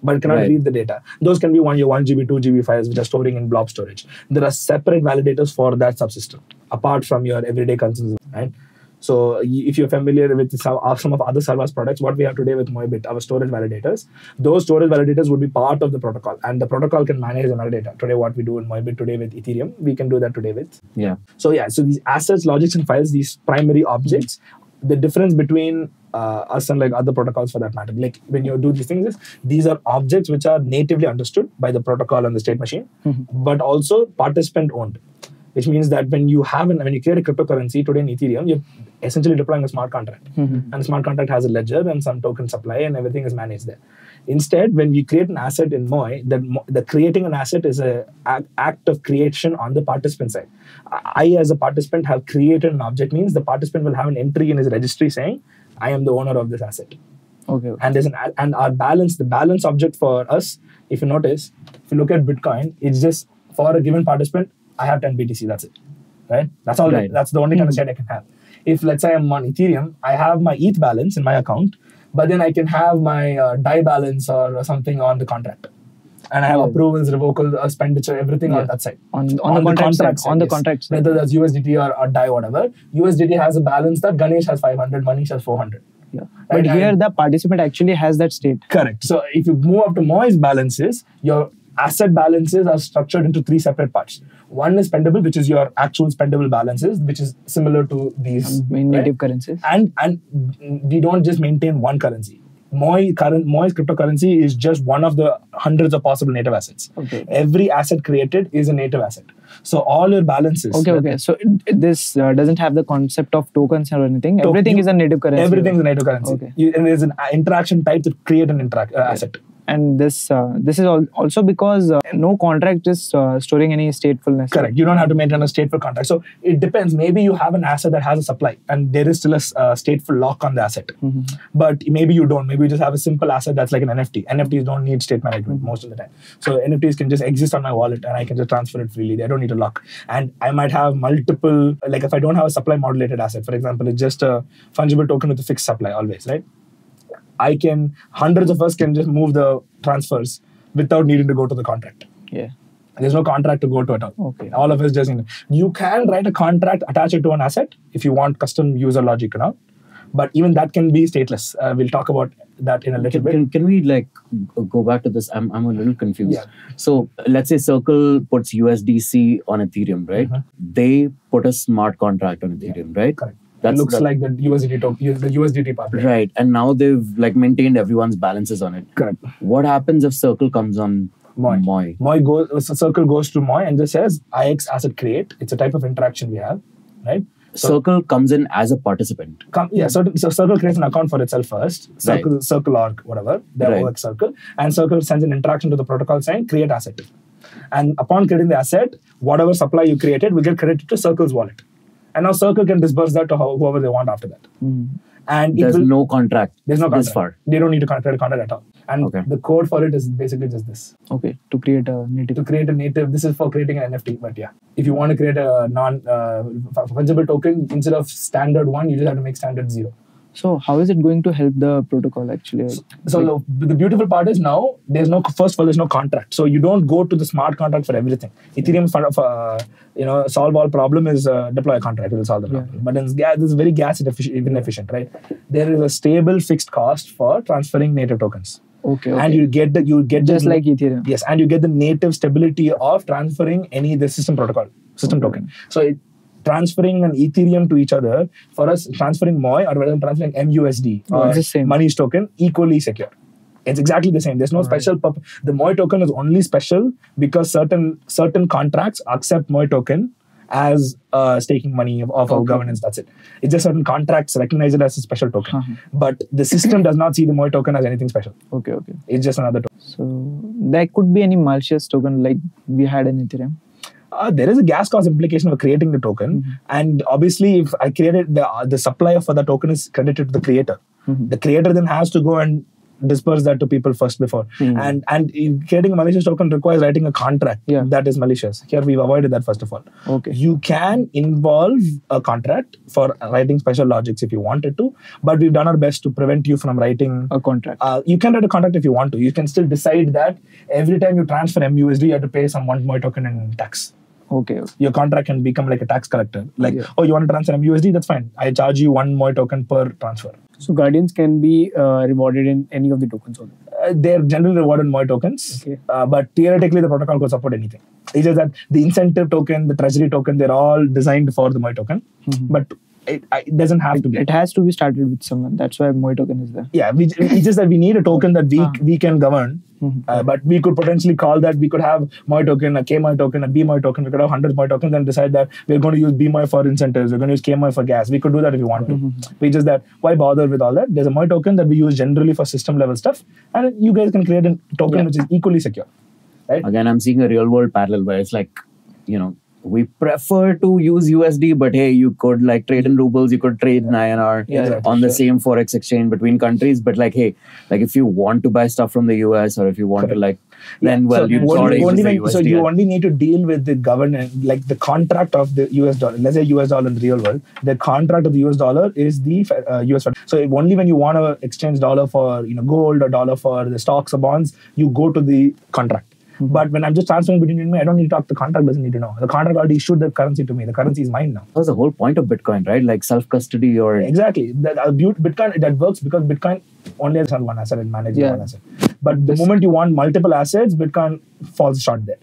But it cannot read the data. Those can be your 1 GB, 2 GB files which are storing in blob storage. There are separate validators for that subsystem, apart from your everyday concerns, right? So if you're familiar with some of other serverless products, what we have today with MOI, our storage validators, those storage validators would be part of the protocol, and the protocol can manage the metadata. Today, what we do in MOI today with Ethereum, we can do that today with. So these assets, logics, and files, these primary objects, the difference between us and like other protocols for that matter, like when you do these things, these are objects which are natively understood by the protocol and the state machine, but also participant owned, which means that when you create a cryptocurrency today in Ethereum, you're essentially deploying a smart contract, and the smart contract has a ledger and some token supply, and everything is managed there. Instead, when we create an asset in MOI, the creating an asset is an act of creation on the participant side. I, as a participant, have created an object, means the participant will have an entry in his registry saying, I am the owner of this asset. okay. And there's the balance object for us, if you notice, if you look at Bitcoin, it's just for a given participant, I have 10 BTC, that's it. Right? That's all. Right. That's the only kind of state I can have. If, let's say, I'm on Ethereum, I have my ETH balance in my account, but then I can have my DAI balance or something on the contract. And I have approvals, revocals, expenditure, everything on that side. On the contract side, on the contract side. Whether that's USDT or DAI, whatever. USDT has a balance that Ganesh has 500, Manish has 400. Yeah. Right? But here the participant actually has that state. Correct. So if you move up to MOI's balances, your asset balances are structured into 3 separate parts. One is spendable, which is your actual spendable balances, which is similar to these Native currencies. And we don't just maintain one currency. MOI's cryptocurrency is just one of the hundreds of possible native assets. Okay. Every asset created is a native asset. So all your balances. Okay. So this doesn't have the concept of tokens or anything. Everything is a native currency. Everything is a native currency. Okay. And there's an interaction type to create an asset. And this is also because no contract is storing any statefulness. Correct. You don't have to maintain a stateful contract. So it depends. Maybe you have an asset that has a supply and there is still a stateful lock on the asset. But maybe you don't. Maybe you just have a simple asset that's like an NFT. NFTs don't need state management most of the time. So NFTs can just exist on my wallet and I can just transfer it freely. I don't need a lock. And I might have multiple, like if I don't have a supply modulated asset, for example, it's just a fungible token with a fixed supply always, right? Hundreds of us can just move the transfers without needing to go to the contract. Yeah. There's no contract to go to at all. Okay. All of us just, you can write a contract, attach it to an asset if you want custom user logic and all. But even that can be stateless. We'll talk about that in a little bit. Can we like go back to this? I'm a little confused. Yeah. So let's say Circle puts USDC on Ethereum, right? They put a smart contract on Ethereum, right? Correct. It looks like the USDT token, the USDT part. Right. And now they've like maintained everyone's balances on it. Correct. What happens if Circle comes on MOI? Circle goes to MOI and just says IX asset create. It's a type of interaction we have, right? So, Circle comes in as a participant. So Circle creates an account for itself first. Circle org, whatever, their OX Circle. And Circle sends an interaction to the protocol saying create asset. And upon creating the asset, whatever supply you created will get credited to Circle's wallet. And now Circle can disburse that to whoever they want after that. And there's no contract. There's no contract. This far. They don't need to create a contract at all. And the code for it is basically just this. Okay. To create a native. This is for creating an NFT. But yeah, if you want to create a non-fungible token, instead of standard 1, you just have to make standard 0. So how is it going to help the protocol actually? So the beautiful part is now there's no contract. So you don't go to the smart contract for everything. Ethereum's solve all problem is deploy a contract. It will solve the problem. But this is very gas inefficient, right? There is a stable fixed cost for transferring native tokens. Okay. And you get just like Ethereum. Yes, and you get the native stability of transferring the system token. So transferring an Ethereum to each other, for us, transferring MOI or whether transferring MUSD or Money's token, equally secure. It's exactly the same. There's no special purpose. The MOI token is only special because certain contracts accept MOI token as staking money of our governance. That's it. It's just certain contracts recognize it as a special token. But the system does not see the MOI token as anything special. Okay. It's just another token. So there could be any malicious token like we had in Ethereum. There is a gas cost implication of creating the token, and obviously, if I created the supplier for the token is credited to the creator. The creator then has to go and disperse that to people first before. And creating a malicious token requires writing a contract that is malicious. Here we've avoided that first of all. Okay. You can involve a contract for writing special logics if you wanted to, but we've done our best to prevent you from writing A contract. You can write a contract if you want to. You can still decide that every time you transfer MUSD, you have to pay some 1 MOI token in tax. Okay. Your contract can become like a tax collector. Like, oh, you want to transfer MUSD? That's fine. I charge you 1 MOI token per transfer. So guardians can be rewarded in any of the tokens only. They're generally rewarded MOI tokens, Okay. But theoretically the protocol could support anything. It's just that the incentive token, the treasury token, they're all designed for the MOI token, but it doesn't have to be. It has to be started with someone. That's why MOI token is there. Yeah, it's just that we need a token that we can govern. But we could potentially call that, we could have MOI token, a KMOI token, a BMOI token. We could have 100 MOI tokens and decide that we're going to use BMOI for incentives, we're going to use KMOI for gas. We could do that if we want to. We just that, why bother with all that? There's a MOI token that we use generally for system level stuff, and you guys can create a token which is equally secure. Right? Again, I'm seeing a real world parallel where it's like, we prefer to use USD, but hey, you could like trade in rubles, you could trade in INR on the same forex exchange between countries. But like, hey, like if you want to buy stuff from the US or if you want to like, then So you only need to deal with the governance, like the contract of the US dollar. Let's say US dollar in the real world, the contract of the US dollar is the US Fed. So only when you want to exchange dollar for gold or dollar for the stocks or bonds, you go to the contract. But when I'm just transferring between you and me, I don't need to talk. The contract doesn't need to know. The contract already issued the currency to me. The currency is mine now. That's the whole point of Bitcoin, right? Like self-custody or... Exactly. Bitcoin, that works because Bitcoin only has one asset and manages one asset. But the moment you want multiple assets, Bitcoin falls short there.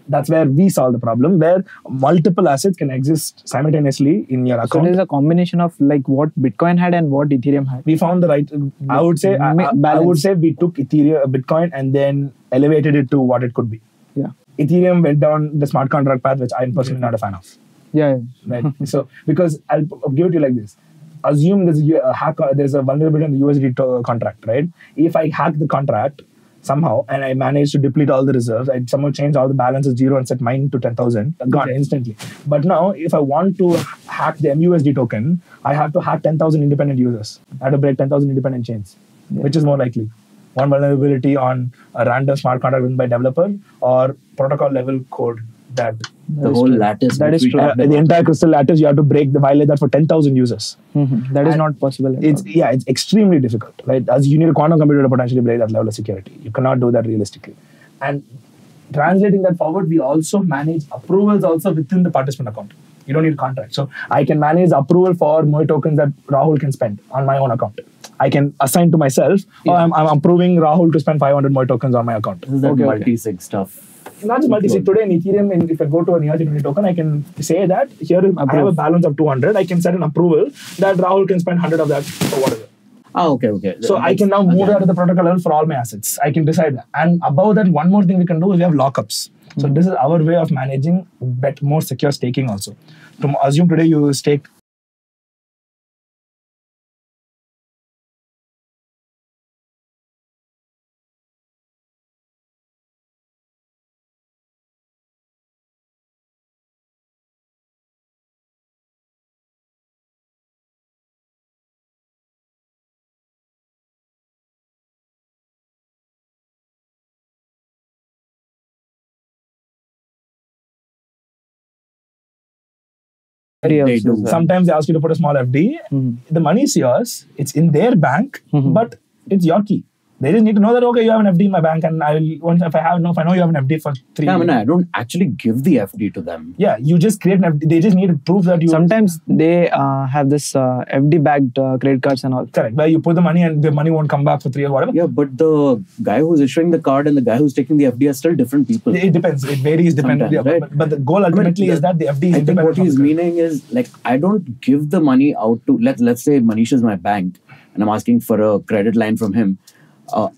That's where we solve the problem, where multiple assets can exist simultaneously in your account. So there's a combination of like what Bitcoin had and what Ethereum had. We found the right. I would say we took Bitcoin and then elevated it to what it could be. Yeah. Ethereum went down the smart contract path, which I'm personally not a fan of. Yeah. Right. So because I'll give it to you like this. Assume there's a vulnerability in the USD contract, right? If I hack the contract somehow and I manage to deplete all the reserves, I somehow change all the balances zero and set mine to 10,000, gone instantly. But now if I want to hack the MUSD token, I have to hack 10,000 independent users. I have to break 10,000 independent chains, which is more likely. One vulnerability on a random smart contract written by developer or protocol level code that the whole lattice. That is true. The entire crystal lattice, you have to violate that for 10,000 users. That is not possible. It's extremely difficult, right? As you need a quantum computer to potentially break that level of security. You cannot do that realistically. And translating that forward, we also manage approvals also within the participant account. You don't need a contract. So I can manage approval for MOI tokens that Rahul can spend on my own account. I can assign to myself, I'm approving Rahul to spend 500 MOI tokens on my account. This is that multi-sig stuff. Not just multi-sig. Today in Ethereum, if I go to an ERC20 token, I can say that here I have a balance of 200. I can set an approval that Rahul can spend 100 of that or whatever. Okay. So I can now move out of the protocol level for all my assets. I can decide that. And above that, one more thing we can do is we have lockups. So this is our way of managing more secure staking also. Assume today you stake They do. Sometimes they ask you to put a small FD. The money is yours. It's in their bank, but it's your key. They just need to know that, okay, you have an FD in my bank, and if I know you have an FD for 3 years. I mean, I don't actually give the FD to them. Yeah, you just create an FD. They just need to prove that you... Sometimes they have this FD-backed credit cards and all. Correct, where you put the money and the money won't come back for 3 years, whatever. Yeah, but the guy who's issuing the card and the guy who's taking the FD are still different people. It depends. It varies depending. Yeah, right? but the goal ultimately is that the FD is I think what he's meaning is, like, I don't give the money out to... Let's say Manish is my bank and I'm asking for a credit line from him.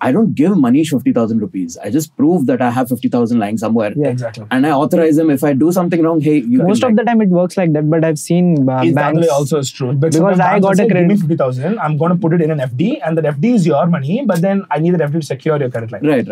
I don't give Manish 50,000 rupees. I just prove that I have 50,000 lying somewhere. Yeah. Exactly. And I authorize him if I do something wrong. Hey, you Most of the time it works like that, but I've seen It's the other way banks. also is true. But Because I got a Give me credit. 50,000. I'm going to put it in an FD, and that FD is your money. But then I need that FD to secure your credit line. Right.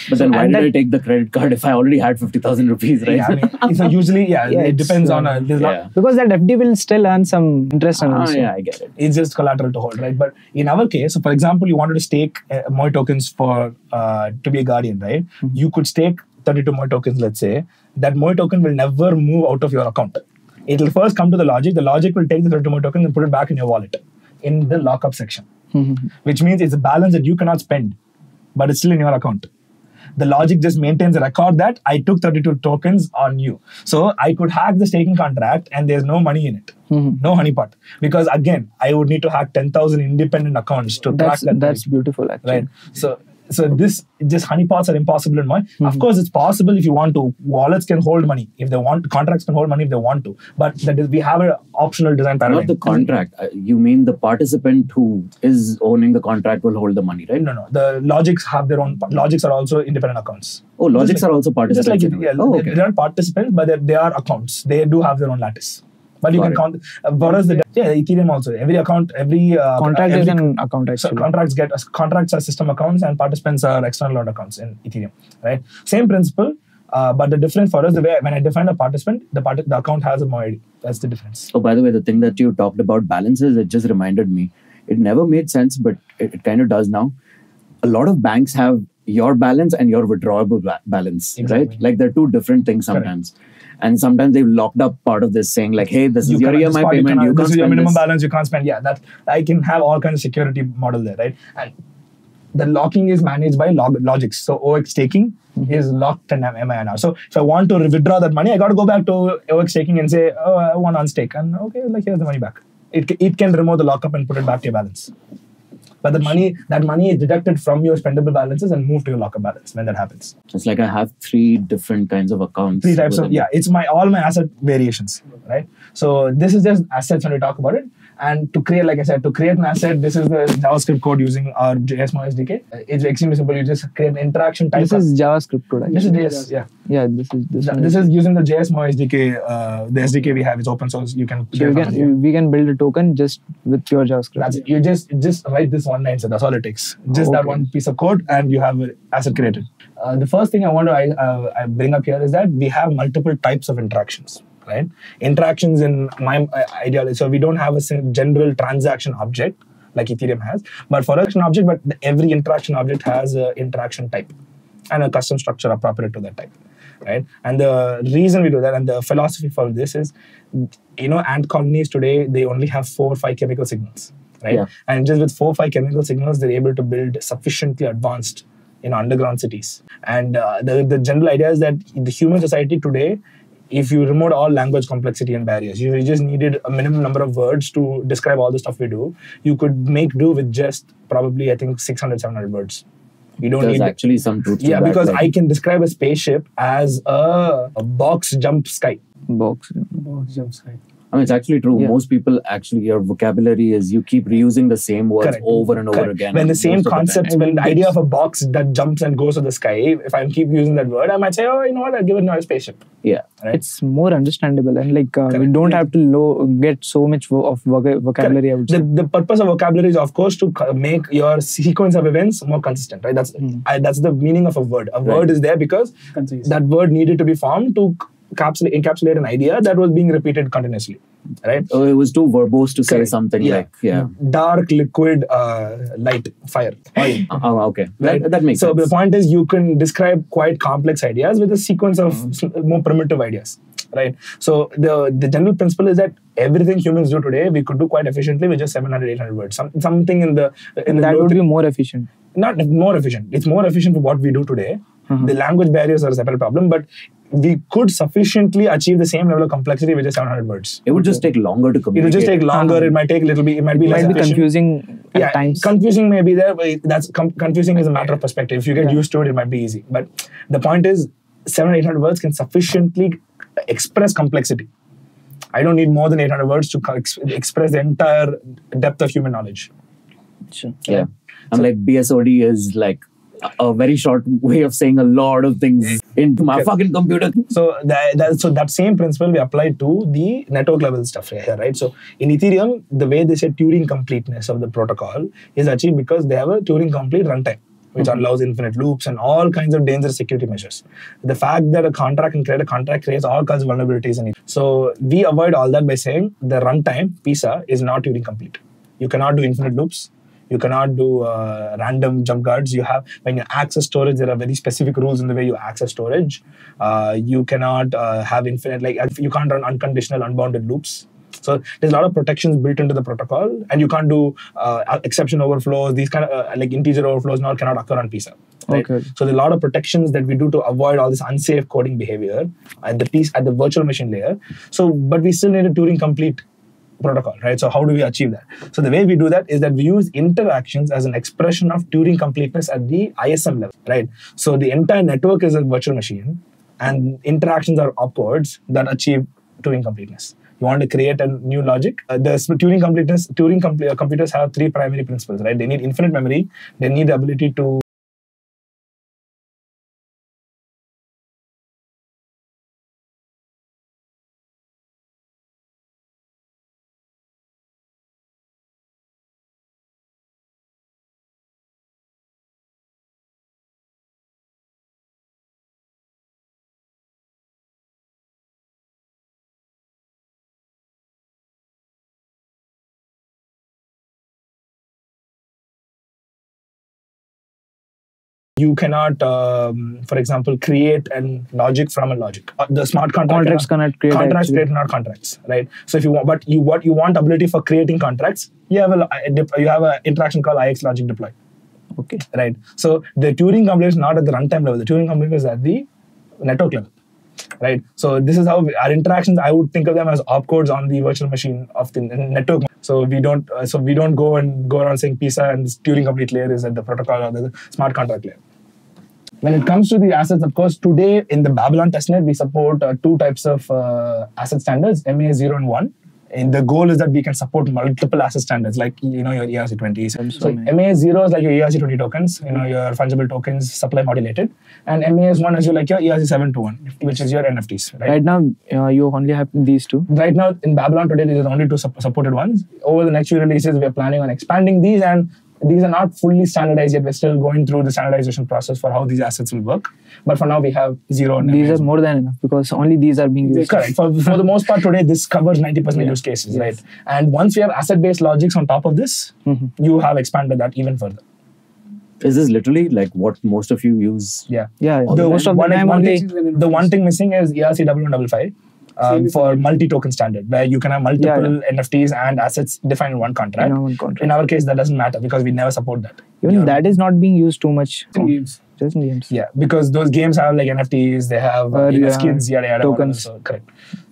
But then why and did I that- take the credit card if I already had 50,000 rupees, right? Yeah, I mean, so usually, Yeah, it it's, depends on. There's yeah. not, Because that FD will still earn some interest on also. Yeah, I get it. it's just collateral to hold, right? But in our case, so for example, you wanted to stake MOI tokens for to be a guardian, right? You could stake 32 MOI tokens, let's say. That MOI token will never move out of your account. It will first come to the logic. The logic will take the 32 MOI tokens and put it back in your wallet in the lockup section, which means it's a balance that you cannot spend, but it's still in your account. The logic just maintains a record that I took 32 tokens on you. So I could hack the staking contract and there's no money in it. No honeypot. Because again, I would need to hack 10,000 independent accounts to crack that. That's beautiful actually. Right. So this just honeypots are impossible in MOI. Of course, it's possible if you want to. Wallets can hold money if they want. Contracts can hold money if they want to. But that is, we have an optional design paradigm. Not the contract. You mean the participant who is owning the contract will hold the money, right? No. The logics have their own. Logics are also independent accounts. Oh, logics Just like- are also participants. Just like in a way. they're not participants, but they are accounts. They do have their own lattice. But you Got can it. count. Whereas Ethereum also, every account, Contract is an account So actually. contracts are system accounts and participants are external node accounts in Ethereum, right? Same principle, but the difference for us, the way when I define a participant, the account has a MOI ID. That's the difference. Oh, by the way, the thing that you talked about balances, it just reminded me. It never made sense, but it kind of does now. A lot of banks have your balance and your withdrawable balance, Exactly. right? Like they're two different things sometimes. And sometimes they've locked up part of this saying like, hey, this is your cannot- this EMI part payment, you this can't is your spend minimum this. balance, you can't spend. Yeah, that I can have all kinds of security model there, right? And the locking is managed by logics. So OX staking is locked in MINR. So if I want to withdraw that money, I got to go back to OX staking and say, oh, I want to unstake. And okay, like here's the money back. It can remove the lockup and put it back to your balance. But that money is deducted from your spendable balances and moved to your lockup balance when that happens. It's like I have 3 different kinds of accounts. Three types of, within- yeah, it's all my asset variations, right? So this is just assets when we talk about it. And to create, like I said, to create an asset, this is the JavaScript code using our JSMO SDK. It's extremely simple. You just create an interaction type. This is JavaScript code This actually. is JS, yeah. Yeah, this is This is using the JSMO SDK. The SDK we have is open source. You can. So we can build a token just with pure JavaScript. That's it. You just write this one line. So that's all it takes. Just that Okay. one piece of code, and you have an asset created. The first thing I want to I bring up here is that we have multiple types of interactions. Right? Interactions in my ideology. So we don't have a general transaction object like Ethereum has, but for an object, but every interaction object has an interaction type and a custom structure appropriate to that type. Right? And the reason we do that and the philosophy for this is, ant colonies today, they only have 4 or 5 chemical signals. Right? Yeah. And just with 4 or 5 chemical signals, they're able to build sufficiently advanced underground cities. And the general idea is that the human society today, if you remove all language complexity and barriers, you just needed a minimum number of words to describe all the stuff we do, you could make do with just probably, I think, 600, 700 words. You don't There's need actually some truth to yeah, that. because like- I can describe a spaceship as a box jump sky. Box. I mean, it's actually true. Yeah. Most people actually, your vocabulary is you keep reusing the same words Correct. over and over Correct. again. When the most same of the time. concept, when the idea of a box that jumps and goes to the sky, if I keep using that word, I might say, oh, you know what, I'll give it now a spaceship. Yeah. Right? It's more understandable and we Correct. don't have to get so much of vocabulary. I would say. The purpose of vocabulary is, of course, to make your sequence of events more consistent, right? That's the meaning of a word. A word is there because Concise. that word needed to be formed to encapsulate an idea that was being repeated continuously, right? Oh, it was too verbose to say Correct. something like, yeah. Dark, liquid, light, fire, oil. Oh, okay. Right? That makes so sense. the point is you can describe quite complex ideas with a sequence of more primitive ideas, right? So the general principle is that everything humans do today, we could do quite efficiently with just 700, 800 words. Something in the That would be more efficient. not more efficient. It's more efficient for what we do today. The language barriers are a separate problem, but we could sufficiently achieve the same level of complexity with just 700 words. It would just take longer to It communicate. will just take longer. It might take a little bit. It might be It less might be efficient. confusing at times. Confusing may be there, but that's confusing is a matter of perspective. If you get used to it, it might be easy. But the point is, 700, 800 words can sufficiently express complexity. I don't need more than 800 words to express the entire depth of human knowledge. Sure. Yeah. I'm like, BSOD is like a very short way of saying a lot of things into my fucking computer. So that same principle we apply to the network level stuff here, right? So in Ethereum, the way they say Turing completeness of the protocol is achieved because they have a Turing complete runtime, which allows infinite loops and all kinds of dangerous security measures. The fact that a contract can create a contract creates all kinds of vulnerabilities in it. So we avoid all that by saying the runtime, PISA, is not Turing complete. You cannot do infinite loops. You cannot do random jump guards. You have, when you access storage, there are very specific rules in the way you access storage. You cannot have infinite, like you can't run unconditional, unbounded loops. So there's a lot of protections built into the protocol, and you can't do exception overflows. These kind of like integer overflows now cannot occur on PISA. Right? Okay. So there's a lot of protections that we do to avoid all this unsafe coding behavior at the virtual machine layer. So, but we still need a Turing complete protocol, right? So how do we achieve that? So the way we do that is that we use interactions as an expression of Turing completeness at the ISM level, right? So the entire network is a virtual machine, and interactions are opcodes that achieve Turing completeness. You want to create a new logic. Computers have three primary principles, right? They need infinite memory. They need the ability to you cannot, for example, create a logic from a logic. The smart Contracts cannot create contracts, actually. create not contracts, right? So if you want, but you want ability for creating contracts, you have a interaction called IX logic deploy. Okay. Right. So the Turing complete is not at the runtime level. The Turing complete is at the network level. Right. So this is how our interactions, I would think of them as opcodes on the virtual machine of the network. So we don't go around saying PISA and this Turing complete layer is at the protocol or the smart contract layer. When it comes to the assets, of course, today in the Babylon testnet, we support two types of asset standards, MA 0 and 1. And the goal is that we can support multiple asset standards, like your ERC20. So MA 0 is like your ERC20 tokens, your fungible tokens, supply modulated, and MA 1 is like your ERC721, which is your NFTs. Right now, you only have these two. Right now in Babylon today, there is only two supported ones. Over the next few releases, we are planning on expanding these, and these are not fully standardized yet. We're still going through the standardization process for how these assets will work. But for now, we have 0 and These are more than enough because only these are being used. Correct. For the most part today, this covers 90% use cases, right? And once we have asset-based logics on top of this, you have expanded that even further. Is this literally like what most of you use? Yeah. Most of the time only. The one thing missing is ERC1155. For multi-token standard, where you can have multiple NFTs and assets defined in one contract. In our case, that doesn't matter because we never support that. Even that is not being used too much. In games. Just in games. Yeah, because those games have like NFTs, they have skins, yada yada. Tokens. So, correct.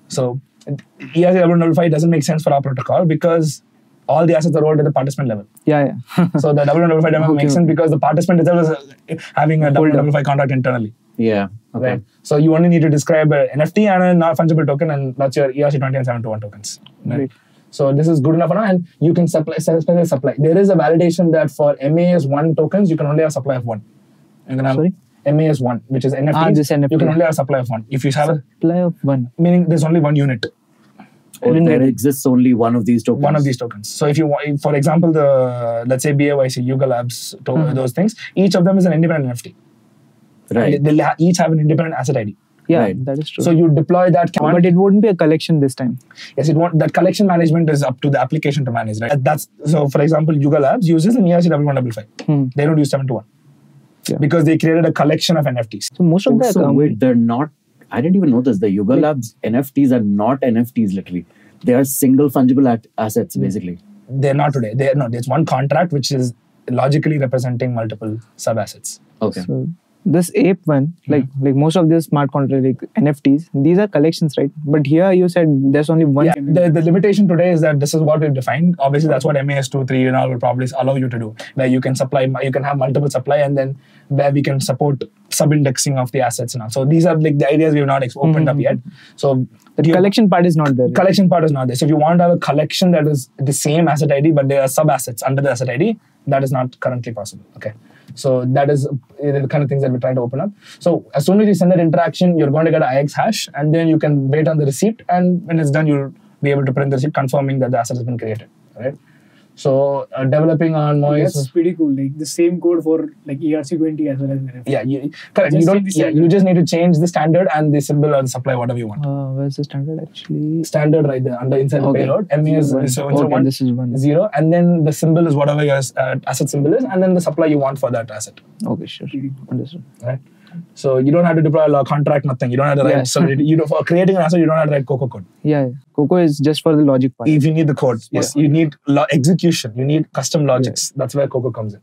So ERC1155 doesn't make sense for our protocol because all the assets are rolled at the participant level. Yeah. So the 1155 demo makes sense because the participant itself is having a 1155 contract internally. Yeah. Okay. Right. So you only need to describe an NFT and a non-fungible token, and that's your ERC20 and 721 tokens. Right? So this is good enough for now, and you can supply. There is a validation that for MAS1 tokens, you can only have supply of one. You can have MAS1, which is NFTs. This NFT. You can only have supply of one. If you have supply of one, meaning there's only one unit. Or there exists only one of these tokens. One of these tokens. So if you want, for example, let's say BAYC, Yuga Labs, those things, each of them is an independent NFT. Right. They'll each have an independent asset ID. Yeah, that is true. So you deploy that. But it wouldn't be a collection this time. Yes, it won't. That collection management is up to the application to manage, right? So. For example, Yuga Labs uses an ERC1155. They don't use 721 because they created a collection of NFTs. So most of the wait, they're not. I didn't even know this. The Yuga Labs NFTs are not NFTs. Literally, they are single fungible assets. Basically, they're not today. There's one contract which is logically representing multiple sub assets. Okay. So this ape one, like most of these smart contract like NFTs, these are collections, right? But here you said there's only one. Yeah, the limitation today is that this is what we've defined. Obviously, that's what MAS 2, 3 and all will probably allow you to do. Where you can have multiple supply, and then where we can support sub-indexing of the assets now. So these are like the ideas we've not opened up yet. So the collection part is not there. Collection part is not there. So if you want to have a collection that is the same asset ID, but there are sub-assets under the asset ID, That is not currently possible. Okay. So that is the kind of things that we're trying to open up. So as soon as you send that interaction, you're going to get an IX hash, and then you can wait on the receipt, and when it's done, you'll be able to print the receipt confirming that the asset has been created. Right. So developing on MOI That's pretty cool. Like the same code for like ERC20 as well as NFT. Yeah, correct. You just need to change the standard and the symbol or the supply, whatever you want. Where's the standard actually? Standard right there under inside the payload. ME is so one. This is 1. 0, and then the symbol is whatever your asset symbol is, and then the supply you want for that asset. Okay, sure. Understood. Right. So you don't have to deploy a contract, nothing. You don't have to write. So for creating an asset, you don't have to write Coco code. Yeah. Coco is just for the logic part. If you need the code, yes, you need execution. You need custom logics. That's where Coco comes in.